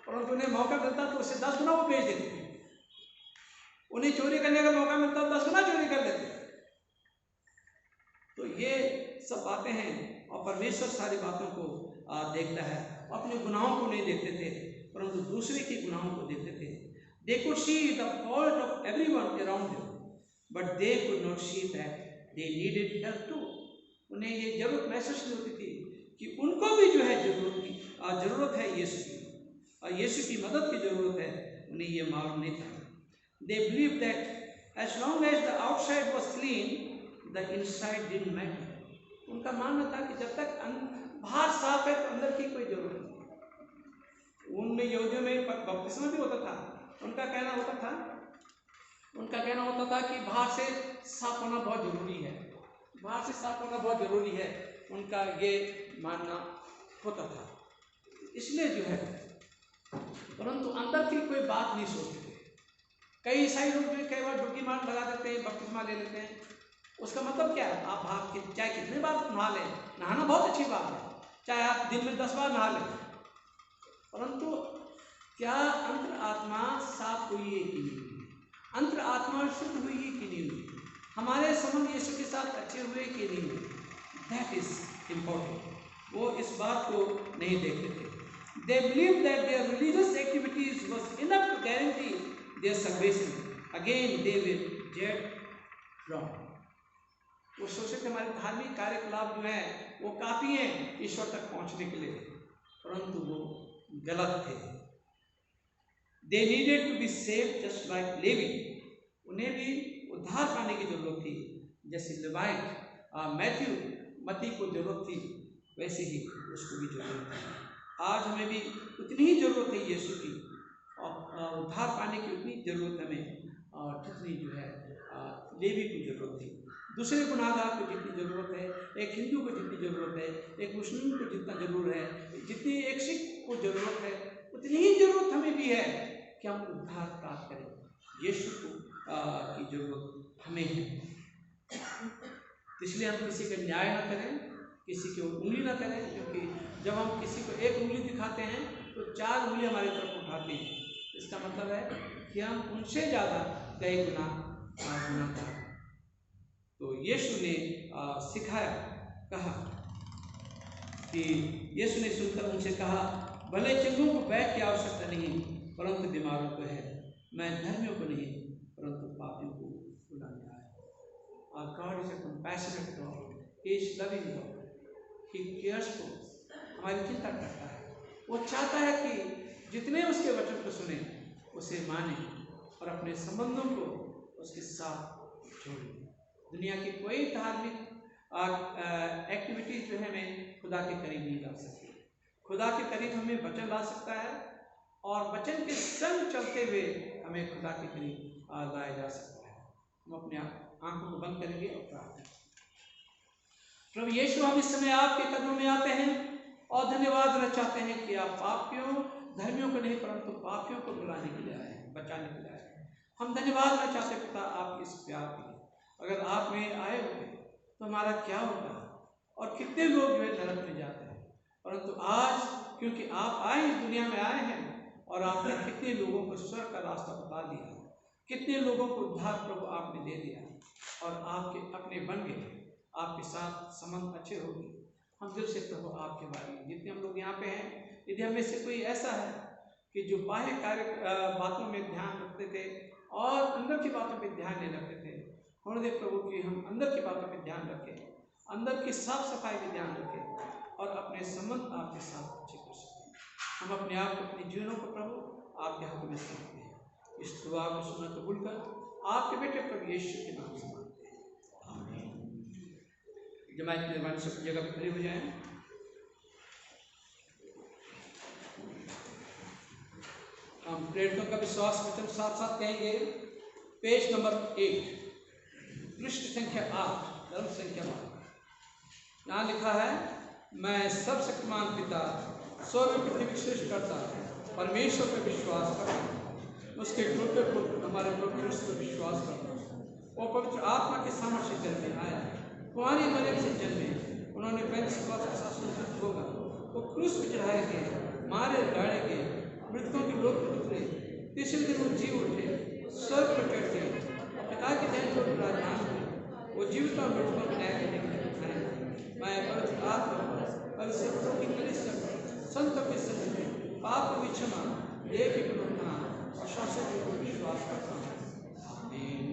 [SPEAKER 1] परंतु उन्हें मौका मिलता तो उससे 10 गुना वो बेच देते। उन्हें चोरी करने का मौका मिलता तो 10 गुना चोरी कर लेते। तो ये सब बातें हैं, और परमेश्वर सारी बातों को देखता है। अपने गुनाहों को नहीं देखते थे, परंतु दूसरे के गुनाहों को देखते थे। They could see the fault of everyone around them, but they could not see that they needed help too. उन्हें ये जरूरत महसूस नहीं होती थी कि उनको भी जो है जरूरत है यीशु की, और यीशु की मदद की जरूरत है। उन्हें ये मालूम नहीं था। They believed that as long as the outside was clean, the inside didn't matter. उनका मानना था कि जब तक बाहर साफ है तो अंदर की कोई जरूरत नहीं। उनमें यहूदियों में बपतिस्मा भी होता था, उनका कहना होता था कि बाहर से साफ होना बहुत जरूरी है, बाहर से साफ होना बहुत जरूरी है, उनका ये मानना होता था। इसलिए जो है, परंतु अंदर की कोई बात नहीं सोचते थे। कई ईसाई लोग जो कई बार डुबकी मार लगा देते हैं, बपतिस्मा ले लेते हैं। उसका मतलब क्या है? आप भाग के चाहे कितने बार नहा लें, नहाना बहुत अच्छी बात है, चाहे आप दिन में 10 बार नहा लें, परंतु क्या अंतर आत्मा साफ हुई है कि नहीं हुई? अंतर आत्मा शुद्ध हुई है कि नहीं हुई? हमारे संबंध यीशु के साथ अच्छे हुए कि नहीं हुए? That is important. वो इस बात को नहीं देखते थे। They believed that their religious activities was enough to guarantee their salvation. Again, they were dead wrong. वो सोचते थे हमारे धार्मिक कार्यकलाप जो है वो काफी हैं ईश्वर तक पहुंचने के लिए, परंतु वो गलत थे। They needed to be saved just like Levi. उन्हें भी उद्धार पाने की जरूरत थी, जैसे लेवाइट मैथ्यू मत्ती को जरूरत थी, वैसे ही उसको भी जरूरत है। आज हमें भी उतनी ही जरूरत है यीशु की, और उद्धार पाने की उतनी जरूरत हमें जितनी जो है लेवी को जरूरत थी। दूसरे गुनाहगार को जितनी जरूरत है, एक हिंदू को जितनी जरूरत है, एक मुस्लिम को जितना जरूर है, जितनी एक सिख को जरूरत है, उतनी ही जरूरत हमें भी है कि हम उद्धार प्राप्त करें। यीशु को की जरूरत हमें है। इसलिए हम किसी का न्याय न करें, किसी की उंगली न करें, क्योंकि जब हम किसी को एक उंगली दिखाते हैं तो 4 उंगली हमारी तरफ उठाते हैं। इसका मतलब है कि हम उनसे ज़्यादा कई गुना गुनाहगार। तो यीशु ने सिखाया, कहा कि यीशु ने सुनकर उनसे कहा, भले चंगों को वैद्य की आवश्यकता नहीं, परंतु बीमारों को है। मैं धर्मियों को नहीं, परंतु पापियों को बुलाने आया। Our God is a compassionate God. He is loving God. He cares for us. हमारी चिंता करता है। वो चाहता है कि जितने उसके वचन को सुने, उसे माने और अपने संबंधों को उसके साथ जोड़ें। दुनिया की कोई धार्मिक एक्टिविटी जो है हमें खुदा के करीब नहीं ला सकती। खुदा के करीब हमें वचन ला सकता है, और वचन के संग चलते हुए हमें खुदा के करीब लाया जा सकता है। हम अपने आंखों को बंद करेंगे और प्रार्थना करेंगे। प्रभु यीशु, हम इस समय आपके कदमों में आते हैं और धन्यवाद देना चाहते हैं कि आप पापियों, धर्मियों को नहीं परंतु पापियों को बुलाने के लिए आए हैं, बचाने के लिए आए हैं। हम धन्यवाद देना चाहते हैं पिता आपके इस प्यार के लिए। अगर आप में आए होते तो हमारा क्या होता, और कितने लोग जो है नरक में जाते हैं, परंतु आज क्योंकि आप आए, इस दुनिया में आए हैं, और आपने कितने लोगों को स्वर्ग का रास्ता बता दिया, कितने लोगों को उद्धार प्रभु आपने दे दिया, और आपके अपने बन गए, आपके साथ संबंध अच्छे हो गए। हम दिल से प्रभु आपके बारे में, जितने हम लोग यहाँ पे हैं, यदि हमें से कोई ऐसा है कि जो बाह्य कार्य बातों में ध्यान रखते थे और अंदर की बातों पे ध्यान नहीं रखते थे, होने दे प्रभु कि हम अंदर की बातों पे ध्यान रखें, अंदर की साफ सफाई पे ध्यान रखें, और अपने संबंध आपके साथ अच्छे कर सकें। हम अपने आप को, अपने जीवनों को प्रभु आपके हाथ में सौंपते हैं। इस दुआ को सुना कबूल कर आपके बेटे प्रभु यीशु के नाम से मांगते हैं, आमीन। जमात की मेहरबानी सब जगह पर खड़े हो जाएं। हम प्रेरितों का विश्वास वचन साथ साथ कहेंगे। पेज नंबर 1, पृष्ठ संख्या 8, धर्म संख्या 12। यहाँ लिखा है, मैं सर्वशक्तिमान पिता, स्वर्ग पृथ्वी की सृष्टिकर्ता परमेश्वर पर विश्वास करता हूँ, उसके पुत्र हमारे प्रभु यीशु पर विश्वास करता हूँ। वो पवित्र आत्मा के सामर्थ्य से जन्मे आया, कुंवारी मरियम से जन्मे, उन्होंने 35 वर्ष के साथ संतुष्ट होगा, वो क्रूस पर चढ़ाए गए, मारे गाड़े गए, मृतकों के लोक में उतरे, तीसरे दिन वो जी उठे, स्वर्ग पर चढ़ गए, पिता के दैन्य पर विराजमान हुए, वो जीवित और मृतकों को न्याय करने के लिए उठाए। मैं पवित्र आत्मा और संतों की कलीसिया, संतों के संग पाप की क्षमा, देह की पुनरुत्थान और शाश्वत को विश्वास करता हूँ, आमीन।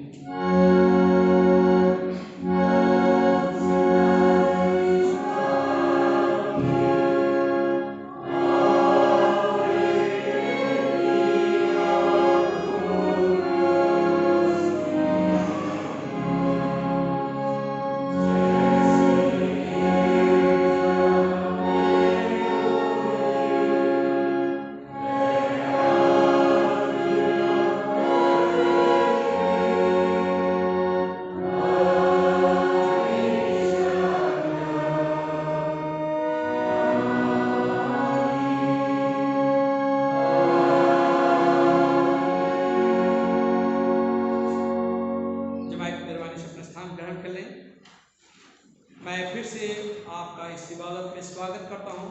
[SPEAKER 1] मैं फिर से आपका इस इबादत में स्वागत करता हूँ।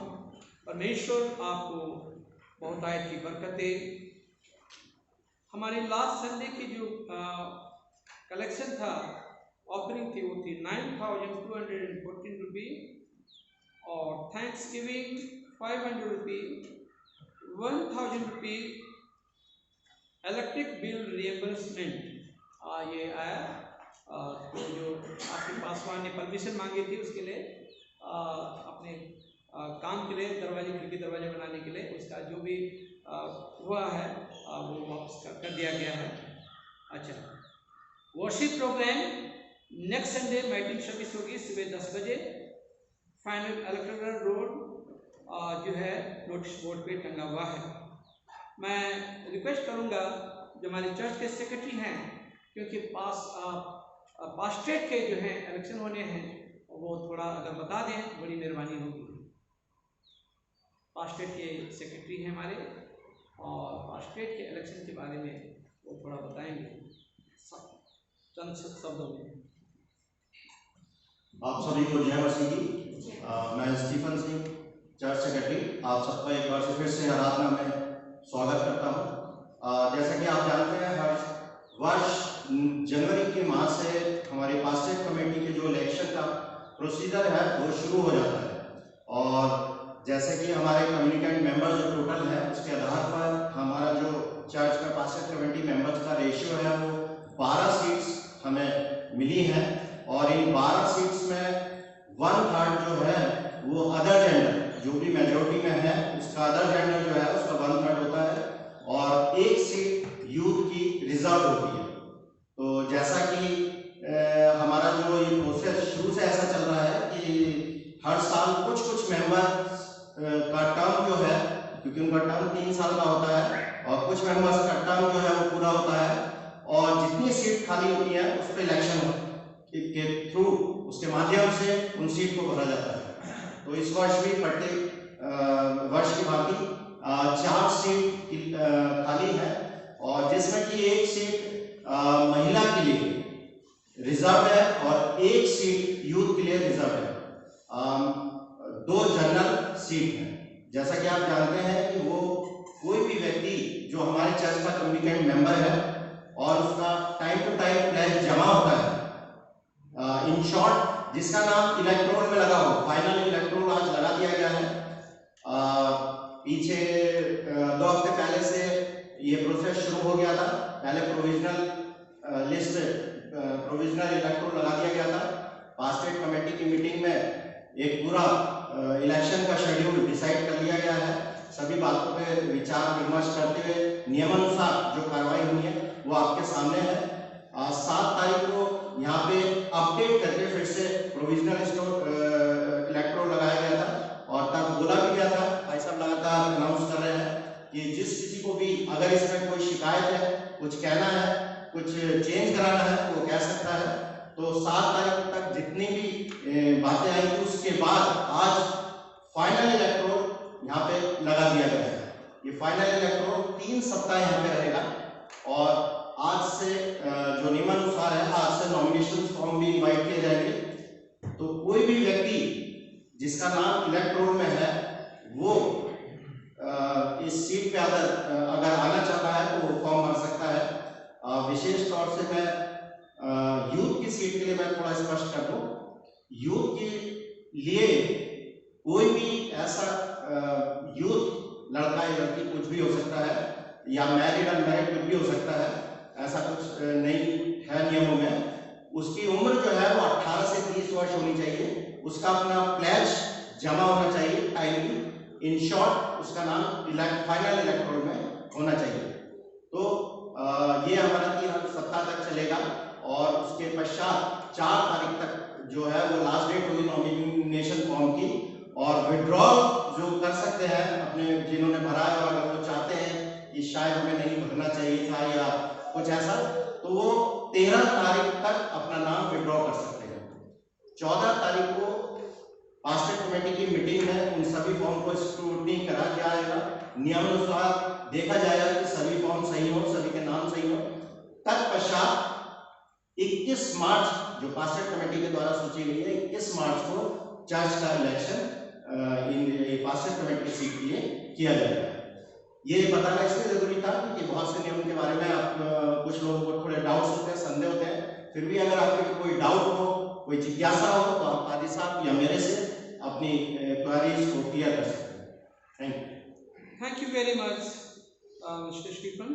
[SPEAKER 1] परमेश्वर आपको बहुत आयत की बरकत दे। हमारी लास्ट संडे की जो कलेक्शन था, ऑफरिंग थी, वो थी 9,214 रुपी, और थैंक्स गिविंग 500 रुपी, 1,000 रुपी इलेक्ट्रिक बिल रिएम्बर्समेंट ये आया। तो जो आपके पासवान ने परमिशन मांगी थी उसके लिए, अपने काम के लिए, दरवाजे, खिड़की दरवाजे बनाने के लिए, उसका जो भी हुआ है वो वापस कर दिया गया है। अच्छा, worship programme next Sunday meeting service होगी सुबह 10 बजे। फाइनल इलेक्ट्रल रोड जो है नोटिस बोर्ड पे टंगा हुआ है। मैं रिक्वेस्ट करूंगा जो हमारे चर्च के सेक्रेटरी हैं, क्योंकि पास्टेट के जो हैं इलेक्शन होने हैं, वो थोड़ा अगर बता दें बड़ी मेहरबानी होगी। पास्टेट के सेक्रेटरी हैं हमारे, और पास्टेट के इलेक्शन के बारे में वो थोड़ा बताएंगे चंद शब्दों में।
[SPEAKER 6] आप सभी को जय मसीह की। मैं स्टीफन सिंह, चर्च सेक्रेटरी, आप सबका एक बार से फिर से आराधना में स्वागत करता हूं। जैसा कि आप जानते हैं, हर वर्ष जनवरी के माह से हमारी पास्टेट कमेटी के जो इलेक्शन का प्रोसीजर है वो शुरू हो जाता है। और जैसे कि हमारे कम्युनिकेंट मेंबर जो टोटल है, उसके आधार पर हमारा जो चर्च का पास्टेट कमेटी मेंबर्स का रेशियो है वो 12 सीट्स हमें मिली हैं। और इन 12 सीट्स में 1/3 जो है वो अदर जेंडर, जो भी मेजोरिटी में है उसका अदर जेंडर जो है उसका 1/3 होता है, और 1 सीट यूथ की रिजर्व होती है। तो जैसा कि हमारा जो ये प्रोसेस शुरू से ऐसा चल रहा है कि हर साल कुछ मेंबर्स का टर्म जो है, क्योंकि उनका टर्म 3 साल का होता है, और कुछ मेंबर्स का टर्म जो है वो पूरा होता है, और जितनी सीट खाली होती है उस पर इलेक्शन के थ्रू, उसके माध्यम से उन सीट को भरा जाता है। तो इस वर्ष भी प्रत्येक वर्ष की भांति 4 सीट खाली है, और जिसमें कि 1 सीट महिला के लिए रिजर्व है और 1 सीट यूथ के लिए रिजर्व है। 2 जनरल सीट हैं। जैसा कि आप जानते हैं कि वो कोई भी व्यक्ति जो हमारे चर्च का कम्युनिकेंट मेंबर है और उसका टाइम टू टाइम प्लेज जमा होता है, इन शॉर्ट जिसका नाम इलेक्ट्रोल में लगा हो, फाइनल इलेक्ट्रोल आज लगा दिया गया है। पीछे 2 हफ्ते पहले से ये प्रोसेस शुरू हो गया था। पहले प्रोविजनल लिस्ट, प्रोविजनल इलेक्ट्रोल लगा दिया गया था। पास्टेट कमेटी की मीटिंग में एक पूरा इलेक्शन का शेड्यूल डिसाइड कर लिया गया है। सभी बातों पे विचार विमर्श करते हुए नियमानुसार जो कार्रवाई हुई है वो आपके सामने है। 7 तारीख को यहाँ पे अपडेट करके फिर से प्रोविजनल इलेक्ट्रोल लगाया गया था, और तब बोला भी गया था, भाई साहब लगातार अनाउंस कर रहे हैं कि जिस किसी को भी अगर इसमें कोई शिकायत है, कुछ कहना है, कुछ चेंज कराना है, वो कह सकता है। तो 7 तारीख तक जितनी भी बातें आई थी, उसके बाद आज फाइनल इलेक्ट्रोल यहाँ पे लगा दिया गया है। ये फाइनल इलेक्ट्रोल 3 सप्ताह यहाँ पे रहेगा, और आज से जो नियमानुसार है, आज से नॉमिनेशन फॉर्म भी इनवाइट किए जाएंगे। तो कोई भी व्यक्ति जिसका नाम इलेक्ट्रोल में है वो इस सीट पे अगर आना चाहता है तो वो फॉर्म भर सकता है। विशेष तौर से मैं यूथ की सीट के लिए मैं थोड़ा स्पष्ट कर दूं। यूथ के लिए कोई भी ऐसा यूथ लड़का या लड़की कुछ भी हो सकता है, या मैरिड अनमैरिड कुछ भी हो सकता है, ऐसा कुछ नहीं है नियमों में। उसकी उम्र जो है वो 18 से 30 वर्ष होनी चाहिए। उसका अपना प्लेज जमा होना चाहिए टाइमली। इन शॉर्ट उसका नाम फाइनल इलेक्ट्रोल में होना चाहिए। तो ये हमारा 3 सप्ताह तक चलेगा, और उसके पश्चात 4 तारीख तक जो है वो लास्ट डेट होगी नॉमिनेशन फॉर्म की। और विड्रॉल जो कर सकते हैं अपने, जिन्होंने भरा है, और अगर वो चाहते हैं कि शायद हमें नहीं भरना चाहिए था या कुछ ऐसा, तो वो 13 तारीख तक अपना नाम विड्रॉ कर सकते हैं। 14 तारीख को पास्टेट कमेटी की मीटिंग में उन सभी फॉर्म को स्क्रूटनी करा जाएगा। नियमानुसार देखा जाएगा कि सभी फॉर्म सही हो, सभी के नाम सही हो। तत्पश्चात 21 मार्च जो पास्टर कमेटी के द्वारा सोची गई है, 21 मार्च को चर्च का इलेक्शन इन पास्टर कमेटी की सीट के लिए किया जाएगा। ये बताना इसलिए जरूरी था कि बहुत से नियम के बारे में आप कुछ लोगों को थोड़े डाउट्स होते हैं, संदेह होते हैं। फिर भी अगर आपके कोई डाउट हो, कोई जिज्ञासा हो, तो आप पादी साहब या मेरे से अपनी क्वेरीज को क्लियर कर सकते हैं।
[SPEAKER 1] Thank you very much Mister Stephen.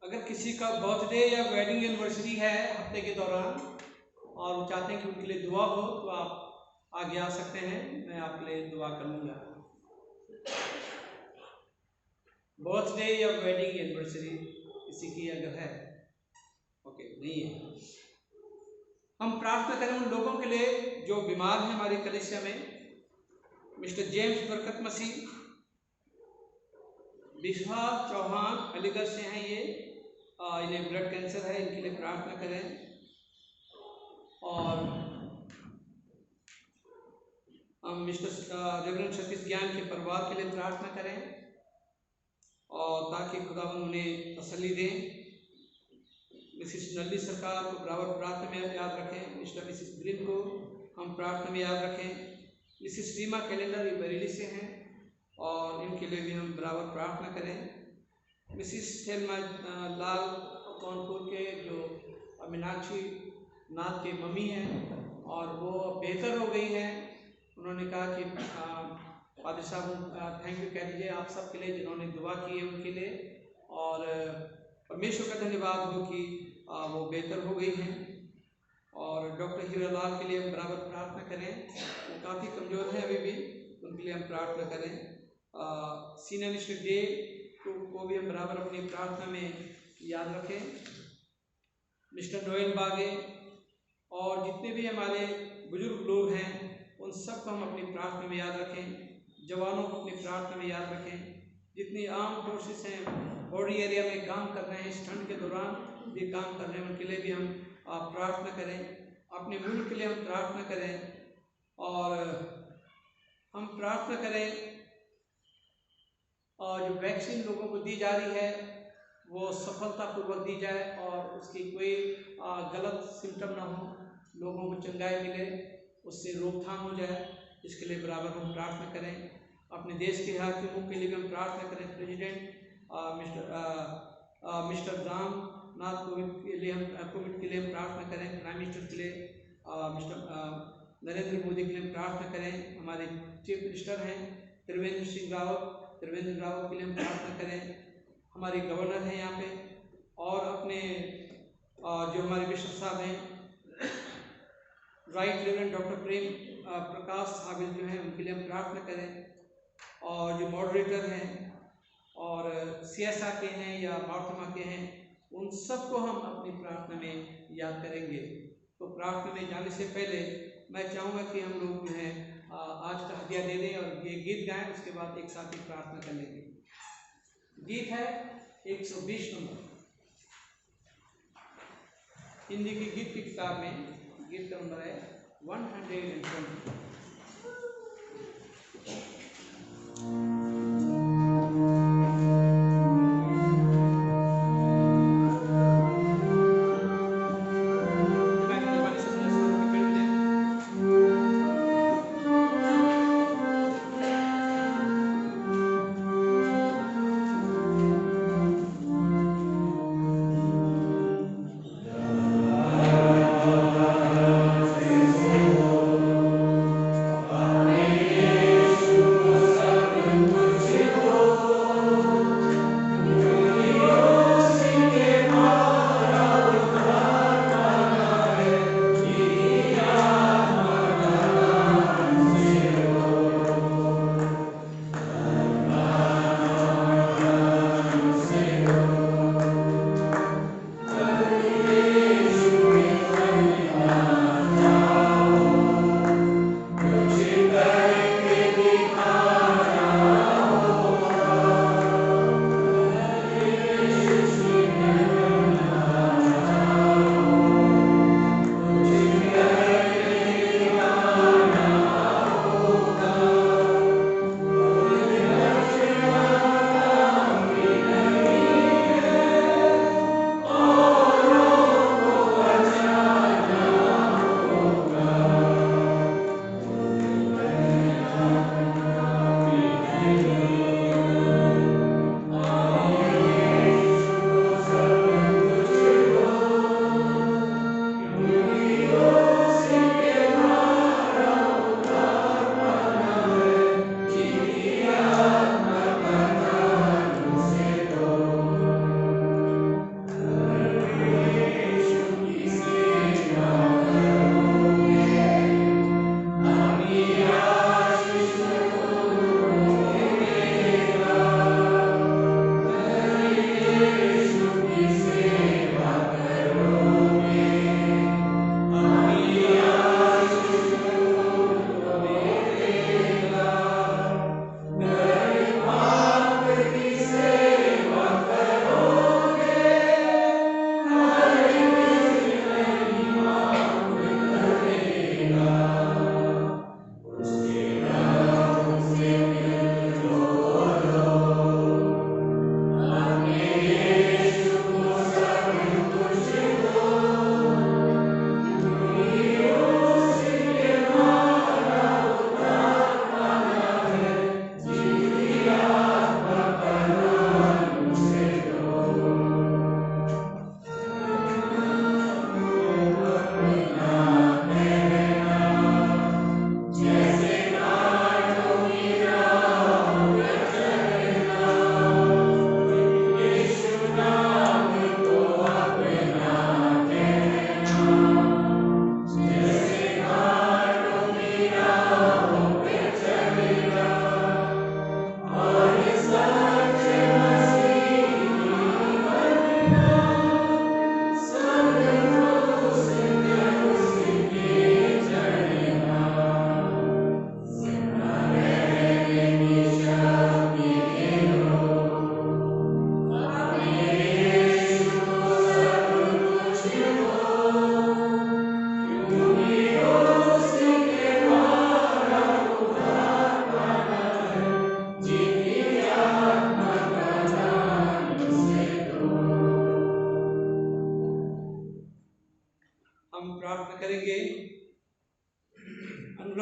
[SPEAKER 1] अगर किसी का बर्थडे या वेडिंग एनिवर्सरी है हफ्ते के दौरान और वो चाहते हैं कि उनके लिए दुआ हो, तो आप आगे आ सकते हैं, मैं आपके लिए दुआ करूँगा। बर्थडे या वेडिंग एनिवर्सरी किसी की अगर है, ओके, नहीं है, हम प्रार्थना करें उन लोगों के लिए जो बीमार हैं हमारी कलीसिया में। मिस्टर जेम्स बरकत मसीह, बिशा चौहान अलीगढ़ से हैं, ये इन्हें ब्लड कैंसर है, इनके लिए प्रार्थना करें। और मिस्टर रेवरेंड सतीश ज्ञान के परिवार के लिए प्रार्थना करें और ताकि खुदावंद उन्हें तसल्ली दें। मिसिस नल्ली सरकार को बराबर प्रार्थना में याद रखें। मिस्टर मिसिस ग्रीन को हम प्रार्थना में याद रखें। मिसिस रीमा कैलेंडर ये बरेली से हैं और इनके लिए भी हम बराबर प्रार्थना करें। मिसिस थेलमा लाल कौनपुर के जो मीनाक्षी नाथ के मम्मी हैं और वो बेहतर हो गई हैं। उन्होंने कहा कि फादर साहब थैंक यू कह दीजिए आप सब के लिए जिन्होंने दुआ की है उनके लिए, और परमेश्वर का धन्यवाद हो कि वो बेहतर हो गई हैं। और डॉक्टर हीरालाल के लिए हम बराबर प्रार्थना करें, वो काफ़ी कमज़ोर हैं अभी भी, उनके लिए हम प्रार्थना करें। सीनियर मिस्टर डे को भी हम बराबर अपनी प्रार्थना में याद रखें। मिस्टर नोएल बागे और जितने भी हमारे बुजुर्ग लोग हैं उन सबको हम अपनी प्रार्थना में याद रखें। जवानों को अपनी प्रार्थना में याद रखें। जितनी आर्म फोर्सेस हैं बॉर्डर एरिया में काम कर रहे हैं, इस ठंड के दौरान भी काम कर रहे हैं, उनके लिए भी हम प्रार्थना करें। अपने मुल्क के लिए हम प्रार्थना करें और हम प्रार्थना करें और जो वैक्सीन लोगों को दी जा रही है वो सफलतापूर्वक दी जाए और उसकी कोई गलत सिम्टम ना हो, लोगों को चंगाई मिले, उससे रोकथाम हो जाए, इसके लिए बराबर हम प्रार्थना करें। अपने देश के हाकिमों के लिए भी हम प्रार्थना करें। प्रेसिडेंट मिस्टर राम नाथ कोविंद के लिए हम प्रार्थना करें। प्राइम मिनिस्टर के लिए मिस्टर नरेंद्र मोदी के लिए प्रार्थना करें। हमारे चीफ मिनिस्टर हैं त्रिवेंद्र सिंह रावत के लिए हम प्रार्थना करें। हमारे गवर्नर हैं यहाँ पे, और अपने जो हमारे बिशप साहब हैं right reverend doctor Prem Prakash साबिल जो हैं उनके लिए हम प्रार्थना करें। और जो मॉडरेटर हैं और CSR के हैं या मार्थमा के हैं उन सबको हम अपनी प्रार्थना में याद करेंगे। तो प्रार्थना में जाने से पहले मैं चाहूँगा कि हम लोग जो है आज का हदिया दे दें और ये गीत गाएं, उसके बाद एक साथ ही प्रार्थना कर लेंगे। गीत है 120 नंबर, हिंदी की गीत की किताब में गीत का नंबर है 120।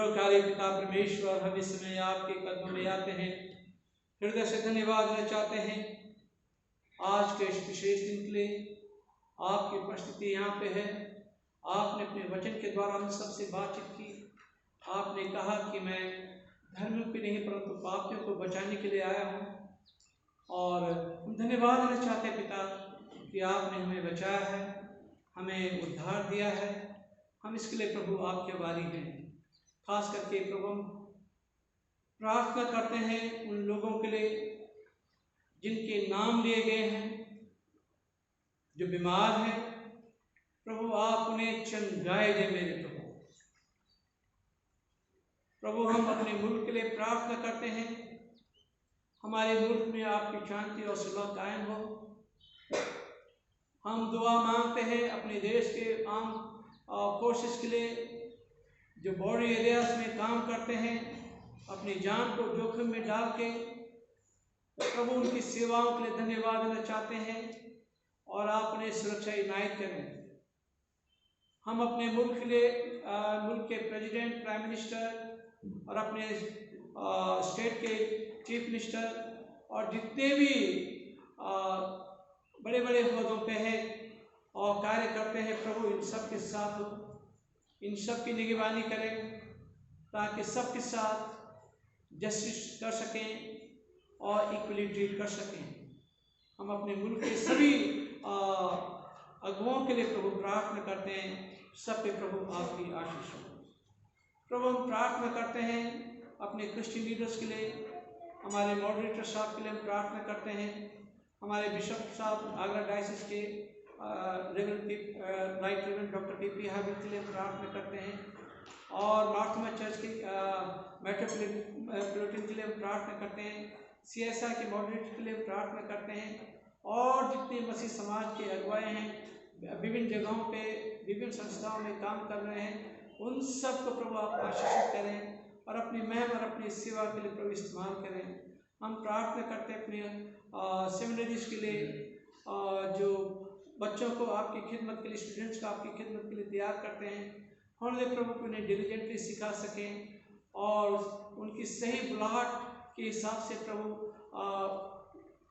[SPEAKER 1] प्रभुकारी पिता परमेश्वर, हम इस समय आपके कदमों में आते हैं, हृदय से धन्यवाद देना चाहते हैं आज के इस विशेष दिन के लिए। आपकी उपस्थिति यहाँ पे है। आपने अपने वचन के द्वारा हम सबसे बातचीत की। आपने कहा कि मैं धर्मियों की नहीं परंतु पापियों को बचाने के लिए आया हूँ, और हम धन्यवाद देना चाहते हैं पिता कि आपने हमें बचाया है, हमें उद्धार दिया है। हम इसके लिए प्रभु आपके आभारी हैं। खास करके प्रभु हम प्रार्थना करते हैं उन लोगों के लिए जिनके नाम लिए गए हैं, जो बीमार हैं। प्रभु आप उन्हें चंगाई दे मेरे प्रभु। प्रभु हम अपने मुल्क के लिए प्रार्थना करते हैं, हमारे मुल्क में आपकी शांति और सुलह कायम हो। हम दुआ मांगते हैं अपने देश के आम फोर्सेस के लिए जो बॉर्डर एरियाज में काम करते हैं, अपनी जान को जोखिम में डाल के प्रभु उनकी सेवाओं के लिए धन्यवाद देना चाहते हैं, और आप उन्हें सुरक्षा इनायत करें। हम अपने मुल्क के लिए मुल्क के प्रेसिडेंट, प्राइम मिनिस्टर और अपने स्टेट के चीफ मिनिस्टर और जितने भी बड़े बड़े ओहदों पे हैं और कार्य करते हैं, प्रभु इन सब के साथ हो, इन सब की निगरानी करें ताकि सबके साथ जस्टिस कर सकें और इक्वली ट्रीट कर सकें। हम अपने मुल्क के सभी अगुओं के लिए प्रभु प्रार्थना करते हैं, सब पे प्रभु आपकी आशीष हो। प्रभु हम प्रार्थना करते हैं अपने क्रिश्चियन लीडर्स के लिए, हमारे मॉडरेटर साहब के लिए हम प्रार्थना करते हैं, हमारे बिशप साहब आगरा डायसिस के right reverend doctor TP Habib के लिए प्रार्थना करते हैं, और नॉर्थमन चर्च के मेट्रोपोलिटन के लिए हम प्रार्थना करते हैं, CSI के मॉडरेटर के लिए प्रार्थना करते हैं, और जितने मसीह समाज के अगुवाए हैं विभिन्न जगहों पे विभिन्न संस्थाओं में काम कर रहे हैं, उन सब को प्रभु आप आशीषित करें और अपनी महिमा और अपनी सेवा के लिए प्रभु इस्तेमाल करें। हम प्रार्थना करते हैं अपने सेमिनरीज के लिए, जो बच्चों को आपकी खिदमत के लिए, स्टूडेंट्स को आपकी खिदमत के लिए तैयार करते हैं, हमने प्रभु को उन्हें डिलीजेंटली सिखा सकें और उनकी सही बुलाहट के हिसाब से प्रभु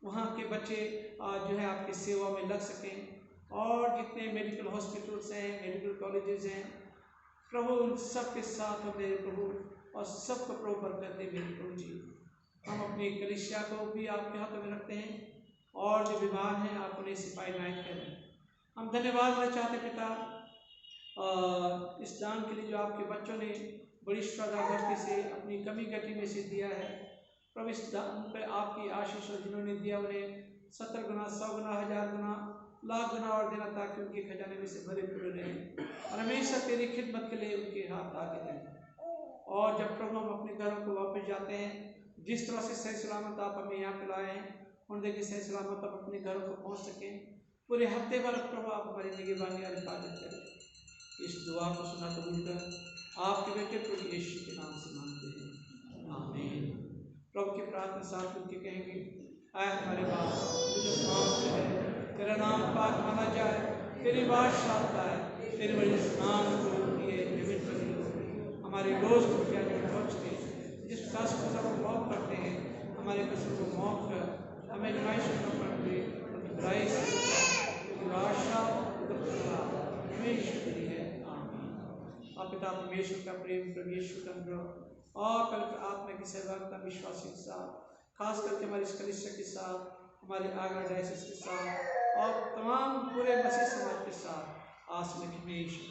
[SPEAKER 1] वहाँ के बच्चे जो है आपकी सेवा में लग सकें, और जितने मेडिकल हॉस्पिटल्स हैं, मेडिकल कॉलेजेस हैं, प्रभु उन सब के साथ हो मेरे प्रभु, और सबको प्रभु बरकत दे मेरे प्रभु जी। हम अपनी कलीसिया को भी आपके हाथों में रखते हैं, और जो बीमार हैं आप उन्हें सिपाही नायक करें। हम धन्यवाद देना चाहते पिता इस दान के लिए जो आपके बच्चों ने बड़ी श्रद्धा भक्ति से अपनी कमी घटी में से दिया है। प्रभु इस दान पर आपकी आशीष और जिन्होंने दिया उन्हें 70 गुना, 100 गुना, 1000 गुना, लाख गुना और देना, ताकि उनके खजाने में से भरे पूरे रहें और हमेशा तेरी खिदमत के लिए उनके हाथ आगे रहें। और जब प्रभु हम अपने घरों को वापस जाते हैं, जिस तरह से सही सलामत आप हमें यहाँ पे लाए हैं, उन देखिए सही सलामत आप अपने घरों को पहुँच सकें। पूरे हफ्ते भर प्रभु आप हमारी निगरानी और हिफाजत करें। इस दुआ को सुना कबूल कर आपके बेटे प्रभु यीशु के नाम से मांगते हैं, आमीन। प्रभु की प्रार्थना साथ मिलकर कहेंगे, आए हमारे बाप जो आसमान में है, तेरा नाम पाक माना जाए, तेरी बादशाहत आए, तेरे वजह स्नान को दिए निमित्त करें। हमारे रोज को क्या जो पहुँचते जिस कष्ट को सब माफ करते हैं, हमारे कष्ट को माफ कर, हमें नुमाइश न पड़ते बुराई से आशा हमेशा तेरी है, आमीन। और पिता परमेश्वर का प्रेम, प्रभु यीशु का अनुग्रह और पवित्र आत्मा की सहभागिता विश्वासी के साथ, खास करके हमारे इस कलीसिया के साथ, हमारे आगरा डायसिस के साथ और तमाम पूरे मसीह समाज के साथ आज में हमेशा